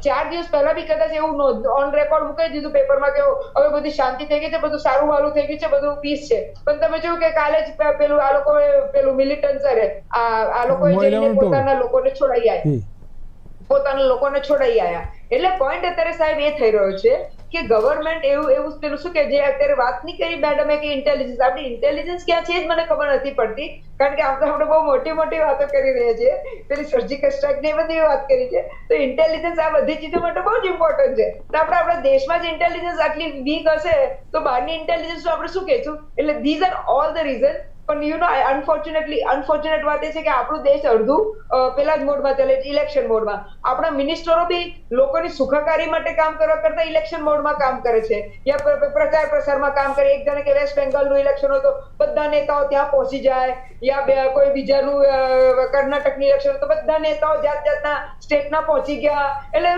4 દિવસ પહેલા બી કદાચ એવું ઓન રેકોર્ડ મૂકી દીધું પેપરમાં કે હવે બધી શાંતિ થઈ ગઈ છે, બધું સારું વાલું થઈ ગયું છે, બધું પીસ છે. પણ તમે જોયું કે કાલે જ પેલું આ લોકો પેલું મિલિટન્સરે આ લોકોએ જઈને પોતાના લોકોને છોડાઈ આવ્યા. એટલે પોઈન્ટ અત્યારે સાહેબ એ થઈ રહ્યો છે કે ગવર્મેન્ટ એવું પેલું શું કે જે અત્યારે વાત નહીં કરી મેડમે કે ઇન્ટેલિજન્સ, આપણી ઇન્ટેલિજન્સ ક્યાં છે જ મને ખબર નથી પડતી. કારણ કે આપણે બહુ મોટી મોટી વાતો કરી રહ્યા છીએ, પેલી સર્જિકલ સ્ટ્રાઇક ને એ બધી વાત કરી છે. તો ઇન્ટેલિજન્સ આ બધી ચીજો માટે બહુ જ ઇમ્પોર્ટન્ટ છે. તો આપણા દેશમાં જ ઇન્ટેલિજન્સ આટલી વીક હશે તો બહારની ઇન્ટેલિજન્સ આપણે શું કહેશું? એટલે these are all the reason. પણ યુ નો અનફોર્ચ્યુનેટ વાત એ છે કે આપણું દેશ અડધું પેલા જ મોડમાં ચાલે, ઇલેક્શન મોડમાં. આપણા મિનિસ્ટરો બી લોકોની સુખાકારી માટે કામ કરવા કરતા ઇલેક્શન મોડમાં કામ કરે છે, યા પ્રચાર પ્રસારમાં કામ કરે. એક જાણે કે વેસ્ટ બેંગાલનું ઇલેક્શન હોય તો બધા નેતાઓ ત્યાં પહોંચી જાય, યા કોઈ બીજાનું કર્ણાટકનું ઇલેક્શન હોય તો બધા નેતાઓ જાત જાતના સ્ટેટના પહોંચી ગયા. એટલે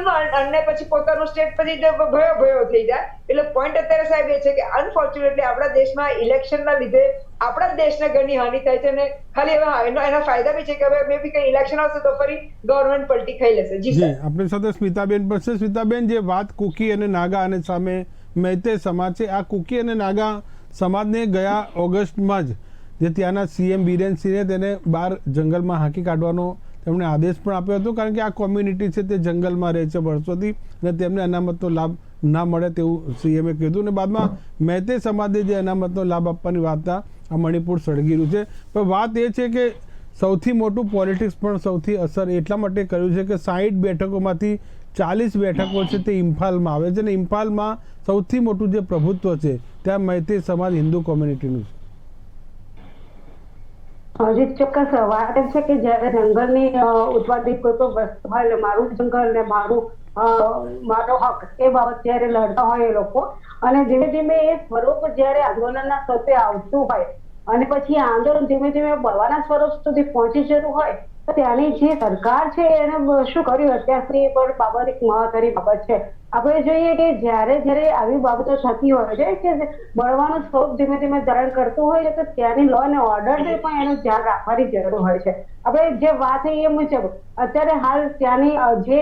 અને પછી પોતાનું સ્ટેટ પછી ભયો થઈ જાય. એટલે પોઈન્ટ અત્યારે સાહેબ એ છે કે અનફોર્ચ્યુનેટલી આપણા દેશમાં ઇલેક્શનના લીધે આપણા દેશને ઘણી હાનિ થાય છે. અને ખાલી હવે એના ફાયદા બી છે કે હવે મે બી કઈ ઇલેક્શન આવશે તો ફરી ગવર્મેન્ટ પલટી ખાઈ લેશે. જી આપણી સાથે સ્મિતાબેન પણ છે. સ્મિતાબેન, જે વાત કુકી અને નાગા અને સામે મૈતે સમાજ છે, આ કુકી અને નાગા સમાજને ગયા ઓગસ્ટમાં જ જે ત્યાંના સીએમ બીરેનસિંહે તેને બહાર જંગલમાં હાંકી કાઢવાનો તેમણે આદેશ પણ આપ્યો હતો. કારણ કે આ કોમ્યુનિટી છે તે જંગલમાં રહે છે વર્ષોથી અને તેમને અનામતનો લાભ ના મળે તેવું સીએમએ કીધું. અને બાદમાં મૈતે સમાજે જે અનામતનો લાભ આપવાની વાત આ મણિપુર સળગી રહ્યું છે. પણ વાત એ છે કે સૌથી મોટું પોલિટિક્સ પણ સૌથી અસર એટલા માટે કર્યું છે કે 60 બેઠકોમાંથી 40 બેઠકો છે તે ઇમ્ફાલમાં આવે છે. અને ઇમ્ફાલમાં સૌથી મોટું જે પ્રભુત્વ છે ત્યાં મૈતે સમાજ હિન્દુ કોમ્યુનિટીનું છે. હજી ચોક્કસ વાત એમ છે કે જયારે જંગલની ઉત્પાદિત કોઈ પણ વસ્તુ હોય, મારું જંગલ ને મારો હક એ બાબત જયારે લડતા હોય એ લોકો, અને ધીમે ધીમે એ સ્વરૂપ જયારે આંદોલનના સ્વરૂપે આવતું હોય અને પછી આંદોલન ધીમે ધીમે બળવાના સ્વરૂપ સુધી પહોંચી જતું હોય તો ત્યાંની જે સરકાર છે એને શું કર્યું અત્યાર સુધી પણ બાબત એક મહત્વની બાબત છે. આપણે જોઈએ કે જ્યારે આવી બાબતો થતી હોય છે કે બળવાનું સ્વરૂપ ધીમે ધીમે ધારણ કરતું હોય છે તો ત્યાંની લો અને ઓર્ડરને પણ એનું ધ્યાન રાખવાની જરૂર હોય છે. આપણે જે વાત એ મુજબ અત્યારે હાલ ત્યાંની જે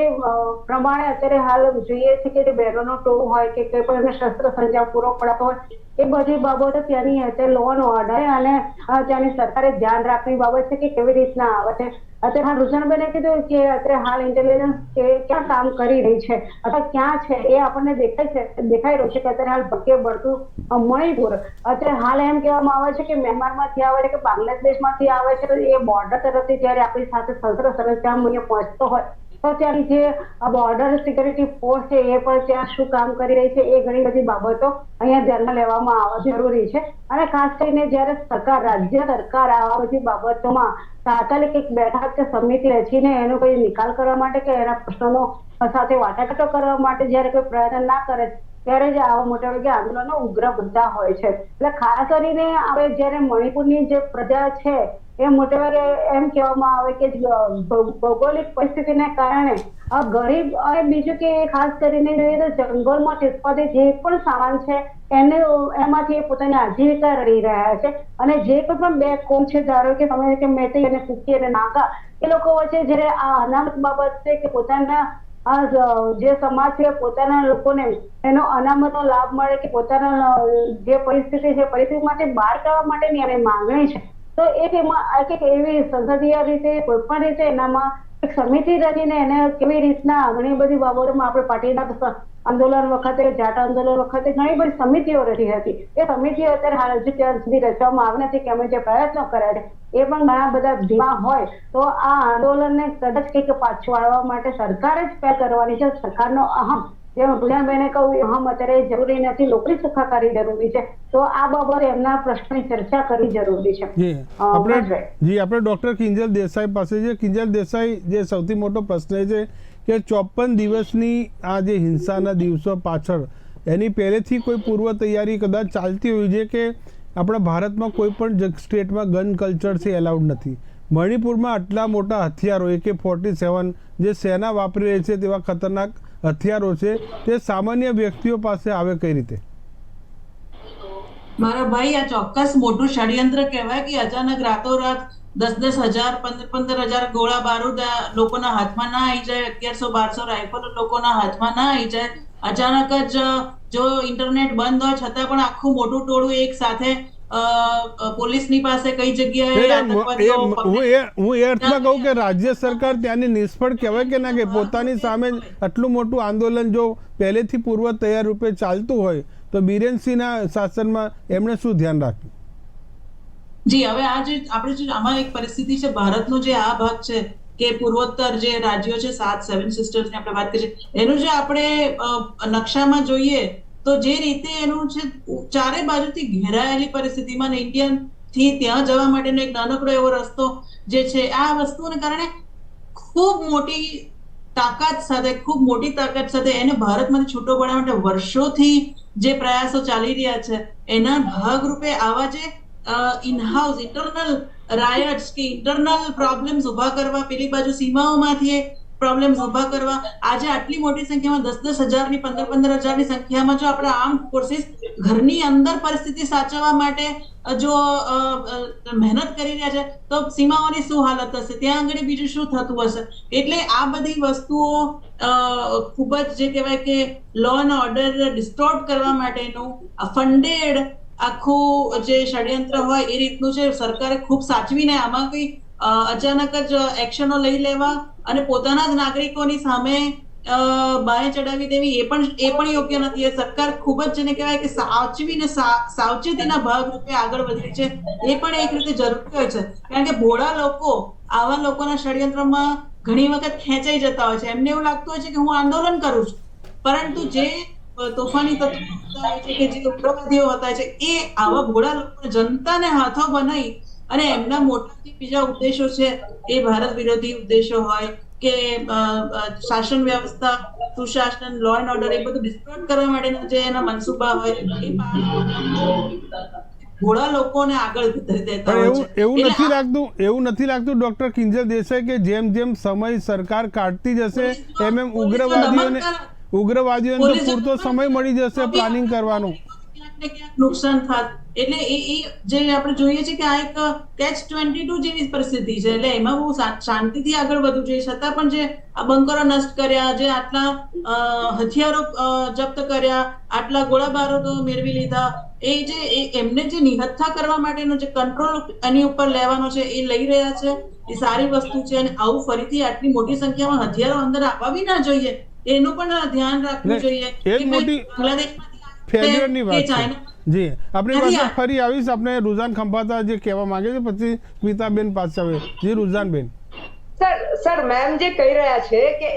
પ્રમાણે અત્યારે હાલ જોઈએ છે કે જે બહેનોનો ટોળું હોય કે કોઈ પણ એમને શસ્ત્ર સંજામ પૂરો પડાતો હોય એ બધી બાબતો ત્યાંની અત્યારે લો એન્ડ ઓર્ડર અને ત્યાંની સરકારે ધ્યાન રાખવાની બાબત છે કે કેવી રીતના આવે છે. અત્યારે હાલ રુઝાનબેને કીધું કે અત્યારે હાલ ઇન્ટેલિજન્સ ક્યાં કામ કરી રહી છે અથવા ક્યાં છે એ આપણને દેખાઈ રહ્યું છે કે અત્યારે હાલ ભટકે બળતું મણિપુર અત્યારે હાલ એમ કહેવામાં આવે છે કે મ્યાનમારમાંથી આવે છે કે બાંગ્લાદેશમાંથી આવે છે તો એ બોર્ડર તરફથી જયારે આપણી સાથે શસ્ત્ર સરંજામ પહોંચતો હોય તો ત્યાંની જે બોર્ડર સિક્યુરિટી ફોર્સ છે એ પણ ત્યાં શું કામ કરી રહી છે એ ઘણી બધી બાબતો અહીંયા ધ્યાનમાં લેવામાં આવવા જરૂરી છે. અને ખાસ કરીને જયારે રાજ્ય સરકાર આવા બધી બાબતોમાં તાત્કાલિક એક બેઠક કે સમિતિ રચીને એનો કોઈ નિકાલ કરવા માટે કે એના પ્રશ્નોનો સાથે વાટાઘાટો કરવા માટે જયારે કોઈ પ્રયત્ન ના કરે ત્યારે જ આવા મોટા ભાગે આંદોલનો ઉગ્ર બનતા હોય છે. એટલે ખાસ કરીને આપણે જયારે મણિપુરની જે પ્રજા છે એ મોટે ભાગે એમ કહેવામાં આવે કે ભૌગોલિક પરિસ્થિતિને કારણે ગરીબ અને બીજું કે ખાસ કરીને જોઈએ તો જંગલમાં ઉત્પાદિત જે પણ સામાન છે એમાંથી પોતાની આજીવિકા રહી રહ્યા છે. અને જે કોઈ પણ બે કોમ છે, ધારો કે તમે કે મૈતેઈ અને કુકી અને નાગા, એ લોકો વચ્ચે જયારે આ અનામત બાબત છે કે પોતાના જે સમાજ છે પોતાના લોકોને એનો અનામતનો લાભ મળે કે પોતાના જે પરિસ્થિતિ છે પરિસ્થિતિમાંથી બહાર કાઢવા માટેની એની માંગણી છે. તો એવી સંસદીય રીતે કોઈ પણ રીતે એનામાં એક સમિતિ રચીને એને કેવી રીતના ઘણી બધી બાબતોમાં આપણે પાટીદાર આંદોલન વખતે, જાટ આંદોલન વખતે ઘણી બધી સમિતિઓ રચી હતી. એ સમિતિઓ અત્યારે હાલ સુધી રચવામાં આવી નથી કે અમે જે પ્રયત્નો કર્યા છે એ પણ ઘણા બધા ધીમા હોય તો આ આંદોલનને કદાચ કંઈક પાછું વાળવા માટે સરકારે જ પહેલ કરવાની છે. સરકારનો અહમ, જેમ પૂજાબેને કહ્યું, અહમ અત્યારે જરૂરી નથી, નોકરી સુખાકારી જરૂરી છે. તો આ બાબતે એમના પ્રશ્નની ચર્ચા કરવી જરૂરી છે. આપણે ડોક્ટર કિંજલ દેસાઈ પાસે છે. કિંજલ દેસાઈ, જે સૌથી મોટો પ્રશ્ન એ છે કે 54 દિવસની આ જે હિંસાના દિવસો પાછળ એની પહેલેથી કોઈ પૂર્વ તૈયારી કદાચ ચાલતી હોય છે કે આપણા ભારતમાં કોઈ પણ સ્ટેટમાં ગન કલ્ચર છે એલાઉડ નથી. મણિપુરમાં આટલા મોટા હથિયારો AK-47 જે સેના વાપરી રહી છે તેવા ખતરનાક હથિયારો છે, તે સામાન્ય વ્યક્તિઓ પાસે આવે કઈ રીતે? મારા ભાઈ, આ ચોક્કસ મોટું ષડયંત્ર કહેવાય કે અચાનક રાતોરાત 10,000 15,000 ગોળા બારૂદ લોકોના હાથમાં ના આવી જાય, 1100-1200 રાઇફલો લોકોના હાથમાં ના આવી જાય. અચાનક જ જો ઇન્ટરનેટ બંધ હોય છતાં પણ આખું મોટું ટોળું એક સાથે પોલીસની પાસે કઈ જગ્યાએ હું એ અર્થમાં કહું કે રાજ્ય સરકાર ત્યાંની નિષ્ફળ કહેવાય કે ના, કે પોતાની સામે આટલું મોટું આંદોલન જો પહેલેથી પૂર્વ તૈયાર રૂપે ચાલતું હોય તો બિરેનસિંહના શાસનમાં એમણે શું ધ્યાન રાખ્યું? જી, હવે આ જે આપણે જે આમાં એક પરિસ્થિતિ છે, ભારતનો જે આ ભાગ છે કે પૂર્વોત્તર જે રાજ્યો છે, 7 સિસ્ટર્સ ની આપણે વાત કરીએ, એનું જે આપણે નકશામાં જોઈએ તો જે રીતે એનું છે ચારે બાજુથી ઘેરાયેલી પરિસ્થિતિમાં ઇન્ડિયન થી ત્યાં જવા માટેનો એક નાનકડો એવો રસ્તો જે છે, આ વસ્તુને કારણે ખૂબ મોટી તાકાત સાથે એને ભારતમાંથી છૂટો પાડવા માટે વર્ષોથી જે પ્રયાસો ચાલી રહ્યા છે એના ભાગરૂપે આવા જે ઇનહાઉસ ઇન્ટરનલ રાયટ્સ કે ઇન્ટરનલ પ્રોબ્લેમ્સ ઉભા કરવા, પેલી બાજુ સીમાઓમાંથી પ્રોબ્લેમ્સ ઉભા કરવા, આજે આટલી મોટી સંખ્યામાં 10,000 ની 15,000 ની સંખ્યામાં જો આપણા આર્મ્ડ ફોર્સિસ ઘરની અંદર પરિસ્થિતિ સાચવવા માટે જો મહેનત કરી રહ્યા છે તો સીમાઓની શું હાલત હશે, ત્યાં આગળ બીજું શું થતું હશે. એટલે આ બધી વસ્તુઓ ખૂબ જ જે કહેવાય કે લો એન્ડ ઓર્ડર ડિસ્ટોર્ટ કરવા માટેનું ફંડેડ આખું જે ષડયંત્ર હોય એ રીતનું છે. સરકારે ખૂબ સાચવીને આમાં કઈ અચાનક જ એક્શનો લઈ લેવા અને પોતાના જ નાગરિકોની સામે બાએ ચડાવી દેવી એ પણ યોગ્ય નથી. એ સરકાર ખૂબ જ જેને કહેવાય કે સાચવીને સાવચેતીના ભાગરૂપે આગળ વધી છે, એ પણ એક રીતે જરૂરી હોય છે. કારણ કે ભોળા લોકો આવા લોકોના ષડયંત્રમાં ઘણી વખત ખેંચાઈ જતા હોય છે. એમને એવું લાગતું હોય છે કે હું આંદોલન કરું છું, પરંતુ જે તોફાની તત્વો છે કે જે ઉગ્રવાદીઓ હતા છે એ આવા ભોળા લોકો જનતાને હાથો બનાવી અને એમના મોટા જે બીજા ઉદ્દેશો છે એ ભારત વિરોધી ઉદ્દેશો હોય કે શાસન વ્યવસ્થા, સુશાસન, લો એન્ડ ઓર્ડર, એ બધું ડિસ્ટોર્ટ કરવા માટેના જે એના મનસુબા હોય એ ઘોડા લોકોને આગળ ધરી દેતા હોય છે. એવું નથી લાગતું ડોક્ટર કિંજલ દેસાઈ કે જેમ જેમ સમય સરકાર કાઢતી જશે એમ ઉગ્રવાદીઓને પૂરતો સમય મળી જશે પ્લાનિંગ કરવાનો, ક્યાંક નુકસાન થાત. એટલે એ જે આપણે જોઈએ છે કે આ એક catch-22 જેવી પરિસ્થિતિ છે. એટલે એમાં બહુ શાંતિથી આગળ વધવું જોઈએ, છતાં પણ જે આ બંકરો નષ્ટ કર્યા, જે આટલા હથિયારો જપ્ત કર્યા, આટલા ગોળા બારૂદો મેળવી લીધા, એ જે એમને જે નિહત્થા કરવા માટેનો જે કંટ્રોલ એની ઉપર લેવાનો છે એ લઈ રહ્યા છે, એ સારી વસ્તુ છે. અને આવું ફરીથી આટલી મોટી સંખ્યામાં હથિયારો અંદર આવવા બી ના જોઈએ, એનું પણ ધ્યાન રાખવું જોઈએ. ફેલ્યુરની વાત છે. જી, આપણી પાસે ફરી આવીશ. આપણે રુઝાન ખંભાતા જે કહેવા માંગે છે, પછી સ્મિતાબેન પાસે આવે. જી રુઝાનબેન. સર મેમ જે કહી રહ્યા છે કે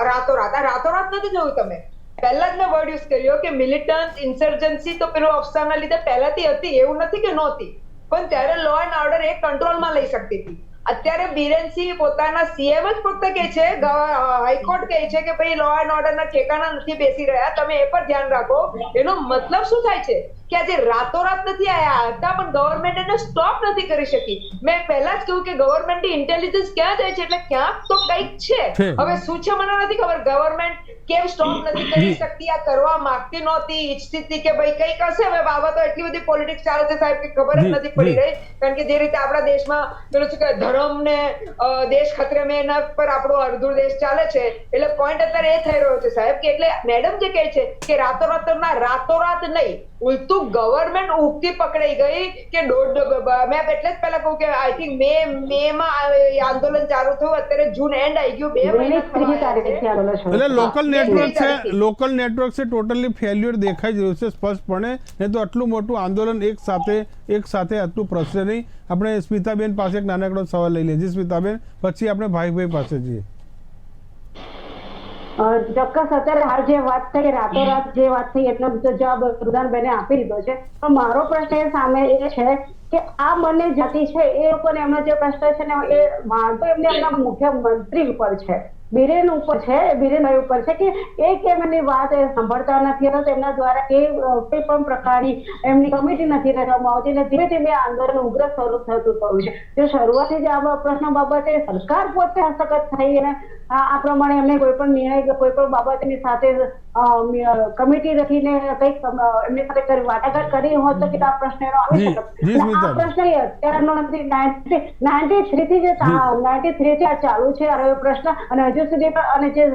રાતોરાત નથી જોયું. તમે પહેલા જ મેં વર્ડ યુઝ કર્યો કે મિલિટન્ટ ઇન્સર્જન્સી તો પેલું અફસાના લીધે પહેલાથી હતી, એવું નથી કે નહોતી, પણ ત્યારે લો એન્ડ ઓર્ડર એક કંટ્રોલમાં લઈ શકતી હતી. અત્યારે બિરેનસિંહ પોતાના સીએમ જ પોતે કહે છે, હાઈકોર્ટ કહે છે કે ભાઈ લો એન્ડ ઓર્ડર ના ઠેકાણા નથી બેસી રહ્યા, તમે એ પર ધ્યાન રાખો. એનો મતલબ શું થાય છે કે આજે રાતોરાત નથી આયા હતા, પણ ગવર્મેન્ટ એને સ્ટોપ નથી કરી શકી. મેં પહેલા જ કહ્યું કે ગવર્મેન્ટની ઇન્ટેલિજન્સ ક્યાં જાય છે, એટલે ક્યાંક તો કંઈક છે. હવે શું છે મને નથી ખબર, ગવર્મેન્ટ કેમ સ્ટોપ નથી કરી શકતી, આ કરવા માંગતી નહોતી, ઈચ્છતી હતી કે ભાઈ કંઈક હશે. હવે બાબતો એટલી બધી પોલિટિક્સ ચાલે છે સાહેબ કે ખબર જ નથી પડી રહી. કારણ કે જે રીતે આપણા દેશમાં પેલું છે કે ધર્મ ને દેશ ખતરે મેં એના પર આપણો અડધું દેશ ચાલે છે, એટલે પોઈન્ટ અત્યારે એ થઈ રહ્યો છે સાહેબ કે એટલે મેડમ જે કહે છે કે રાતોરાત નહીં, ઉલટું ગવર્મેન્ટ ઉગતી પકડાઈ ગઈ કે મેં એટલે જ પહેલા કહું કે આઈ થિંક મે માં આંદોલન ચાલુ થયું, અત્યારે જૂન એન્ડ આવી ગયું, 2 મહિના ત્રીજી તારીખથી આંદોલન શરૂ એટલે થયું. લોકલ નેટવર્ક છે ટોટલી ફેલ્યુઅર દેખાઈ રહ્યું છે સ્પષ્ટપણે. નહીં તો આટલું મોટું આંદોલન એક સાથે આટલું પ્રસરે નહીં. આપણે સ્મિતાબેન પાસે એક નાનકડો સવાલ લઈ લઈએ. સ્મિતાબેન, પછી આપણે ભાઈ પાસે જઈએ. ચોક્કસ અત્યારે હાલ જે વાત થઈ રાતોરાત જે વાત થઈ એટલો બધો જવાબ પ્રધાનબેને આપી દીધો છે. પણ મારો પ્રશ્ન એ સામે એ છે કે આ બંને જાતિ છે એ લોકોને એમનો જે પ્રશ્ન છે ને એ વાંધો એમને એમના મુખ્યમંત્રી ઉપર છે, બિરેન ઉપર છે, બિરેનભાઈ ઉપર છે કે એ કેમ એમની વાત સાંભળતા નથી અથવા તેમના દ્વારા કોઈ પણ પ્રકારની એમની કમિટી નથી કરવામાં આવતી અને ધીમે ધીમે આંદોલન ઉગ્ર સ્વરૂપ થતું થયું છે. જો શરૂઆતથી જ આ પ્રશ્ન બાબતે સરકાર પોતે હસ્તગત થઈ અને આ પ્રમાણે એમને કોઈ પણ નિર્ણય કોઈ પણ બાબતની સાથે કમિટી રાખીને કંઈક એમની સાથે વાટાઘાટ કરી હોત તો કે આ પ્રશ્ન એનો આવી શકે. આ પ્રશ્ન અત્યારનો નથી, 93 થી આ ચાલુ છે આ પ્રશ્ન. અને હજુ સુધી અને જે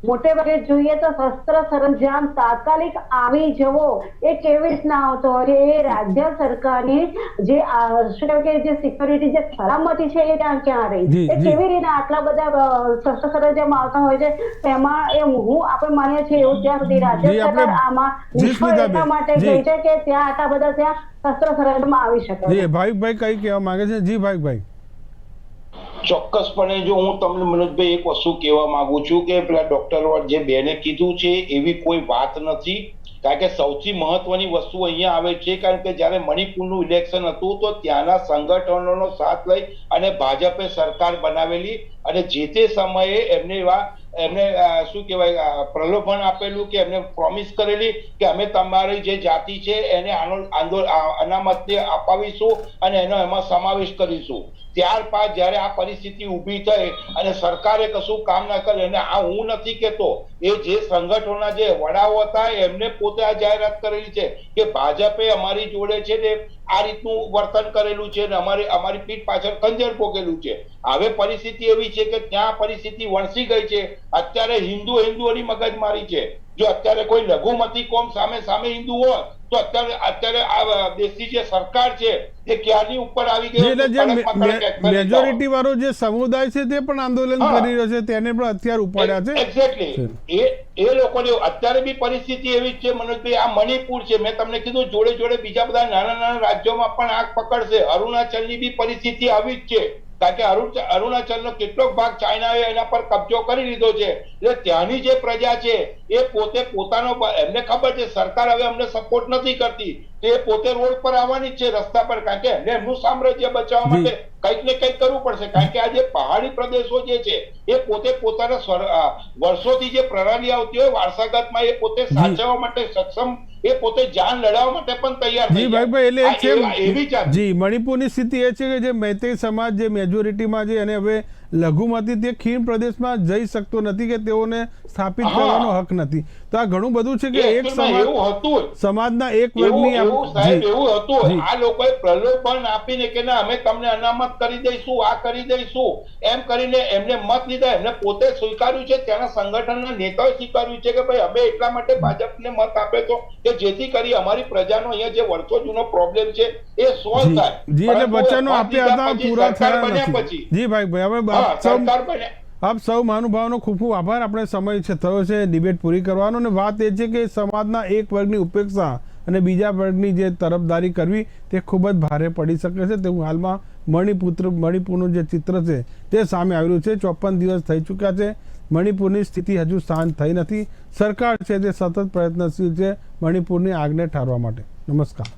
મોટે ભાગે જોઈએ તો શસ્ત્ર સરંજામ તાત્કાલિક આવી જવો એ કેવી રીતના આવતો હોય એ રાજ્ય સરકારની જે શું કહેવાય કે જે સિક્યોરિટી જે સલામતી છે એ ત્યાં ક્યાં રહી, એ કેવી રીતે આટલા બધા શસ્ત્ર સરંજામ આવતા હોય છે. તેમાં આપણે માનીએ છીએ એવું ત્યાં સુધી રાજ્ય સરકાર આમાં નિષ્ફળ એટલા માટે ગઈ છે કે ત્યાં આટલા બધા ત્યાં શસ્ત્ર સરંજામ આવી શકે. ભાઈ કઈ કહેવા માંગે છે? જી ભાઈ. ચોક્કસપણે જો હું તમને મનોજભાઈ એક વસ્તુ કહેવા માંગુ છું કે પેલા ડોક્ટર જે બેને કીધું છે એવી કોઈ વાત નથી. કારણ કે સૌથી મહત્વની વસ્તુ અહીંયા આવે છે કારણ કે જ્યારે મણિપુરનું ઇલેક્શન હતું તો ત્યાંના સંગઠનોનો સાથ લઈ અને ભાજપે સરકાર બનાવેલી અને જે તે સમયે એમને શું કહેવાય પ્રલોભન આપેલું કે એમને પ્રોમિસ કરેલી કે અમે તમારી જે જાતિ છે એને અનામતને અપાવીશું અને એનો એમાં સમાવેશ કરીશું. ત્યારબાદ જયારે આ પરિસ્થિતિ ઊભી થઈ અને સરકારે કશું કામ ના કરે, અને આ હું નથી કેતો, એ જે સંગઠનોના જે વડાઓ હતા એમને પોતે આ જાહેરાત કરેલી છે કે ભાજપે અમારી જોડે છે ને આ રીતનું વર્તન કરેલું છે ને અમારી પીઠ પાછળ ખંજર પોકેલું છે. હવે પરિસ્થિતિ એવી છે કે ત્યાં પરિસ્થિતિ વણસી ગઈ છે. અત્યારે હિન્દુઓની મગજમારી છે. જો અત્યારે કોઈ લઘુમતી કોમ સામે હિન્દુ હોય તો અત્યારે આ દેશની જે સરકાર છે એ ક્યારની ઉપર આવી ગઈ. એટલે મેજોરિટી વાળો જે સમુદાય છે તે પણ આંદોલન કરી રહ્યો છે, તેને પણ અત્યારે ઉપાડ્યા છે. એક્ઝેક્ટલી એ લોકોને અત્યારે બી પરિસ્થિતિ એવી છે મનોજભાઈ. આ મણિપુર છે, મેં તમને કીધું જોડે બીજા બધા નાના રાજ્યોમાં પણ આગ પકડશે. અરુણાચલની બી પરિસ્થિતિ આવી જ છે કારણ કે અરુણાચલનો કેટલોક ભાગ ચાઇનાએ એના પર કબજો કરી લીધો છે. એટલે ત્યાંની જે પ્રજા છે એ પોતે પોતાનો, એમને ખબર છે સરકાર હવે અમને સપોર્ટ નથી કરતી, તે પોતે રોડ પર આવવાની જ છે, રસ્તા પર, કારણ કે એમને એમનું સામ્રાજ્ય બચાવવા માટે કંઈક ને કંઈક કરવું પડશે. કારણ કે આ જે પહાડી પ્રદેશો જે છે એ પોતે પોતાના વર્ષોથી જે પ્રણાલી આવતી હોય વારસાગતમાં એ પોતે સાચવવા માટે સક્ષમ, એ પોતે જાન લડાવવા માટે પણ તૈયાર જી ભાઈ. એટલે જી મણિપુરની સ્થિતિ એ છે કે જે મૈતેઈ સમાજ જે મેજોરિટીમાં છે અને હવે લઘુમતી તે ખીણ પ્રદેશમાં જઈ શકતો નથી કે તેઓને સ્થાપિત કરવાનો હક નથી. તો આ ઘણું બધું છે કે એક સમાજના એક વર્ગની એવું હતું. આ લોકોએ પ્રલોભન આપીને કે ના અમે તમને અનામત કરી દઈશું, આ કરી દઈશું, એમ કરીને એમને મત લીધા. એમને પોતે સ્વીકાર્યું છે, ત્યાંના સંગઠનના નેતાઓએ સ્વીકાર્યું છે કે ભાઈ અમે એટલા માટે ભાજપને મત આપે તો કે જેથી કરી અમારી પ્રજાનો અહીંયા જે વર્ષો જૂનો પ્રોબ્લેમ છે એ સોલ્વ થાય. જી એટલે વચનો આપ્યા હતા પૂરા થયા નથી. જી ભાઈ હવે આપ સૌ મહાનુભાવનો ખૂબ ખૂબ આભાર. આપણે સમય છે થયો છે ડિબેટ પૂરી કરવાનો, અને વાત એ છે કે સમાજના એક વર્ગની ઉપેક્ષા અને બીજા વર્ગની જે તરફદારી કરવી તે ખૂબ જ ભારે પડી શકે છે. તેવું હાલમાં મણિપુરનું જે ચિત્ર છે તે સામે આવ્યું છે. 54 દિવસ થઈ ચૂક્યા છે. મણિપુરની સ્થિતિ હજુ શાંત થઈ નથી. સરકાર છે તે સતત પ્રયત્નશીલ છે મણિપુરની આગને ઠારવા માટે. નમસ્કાર.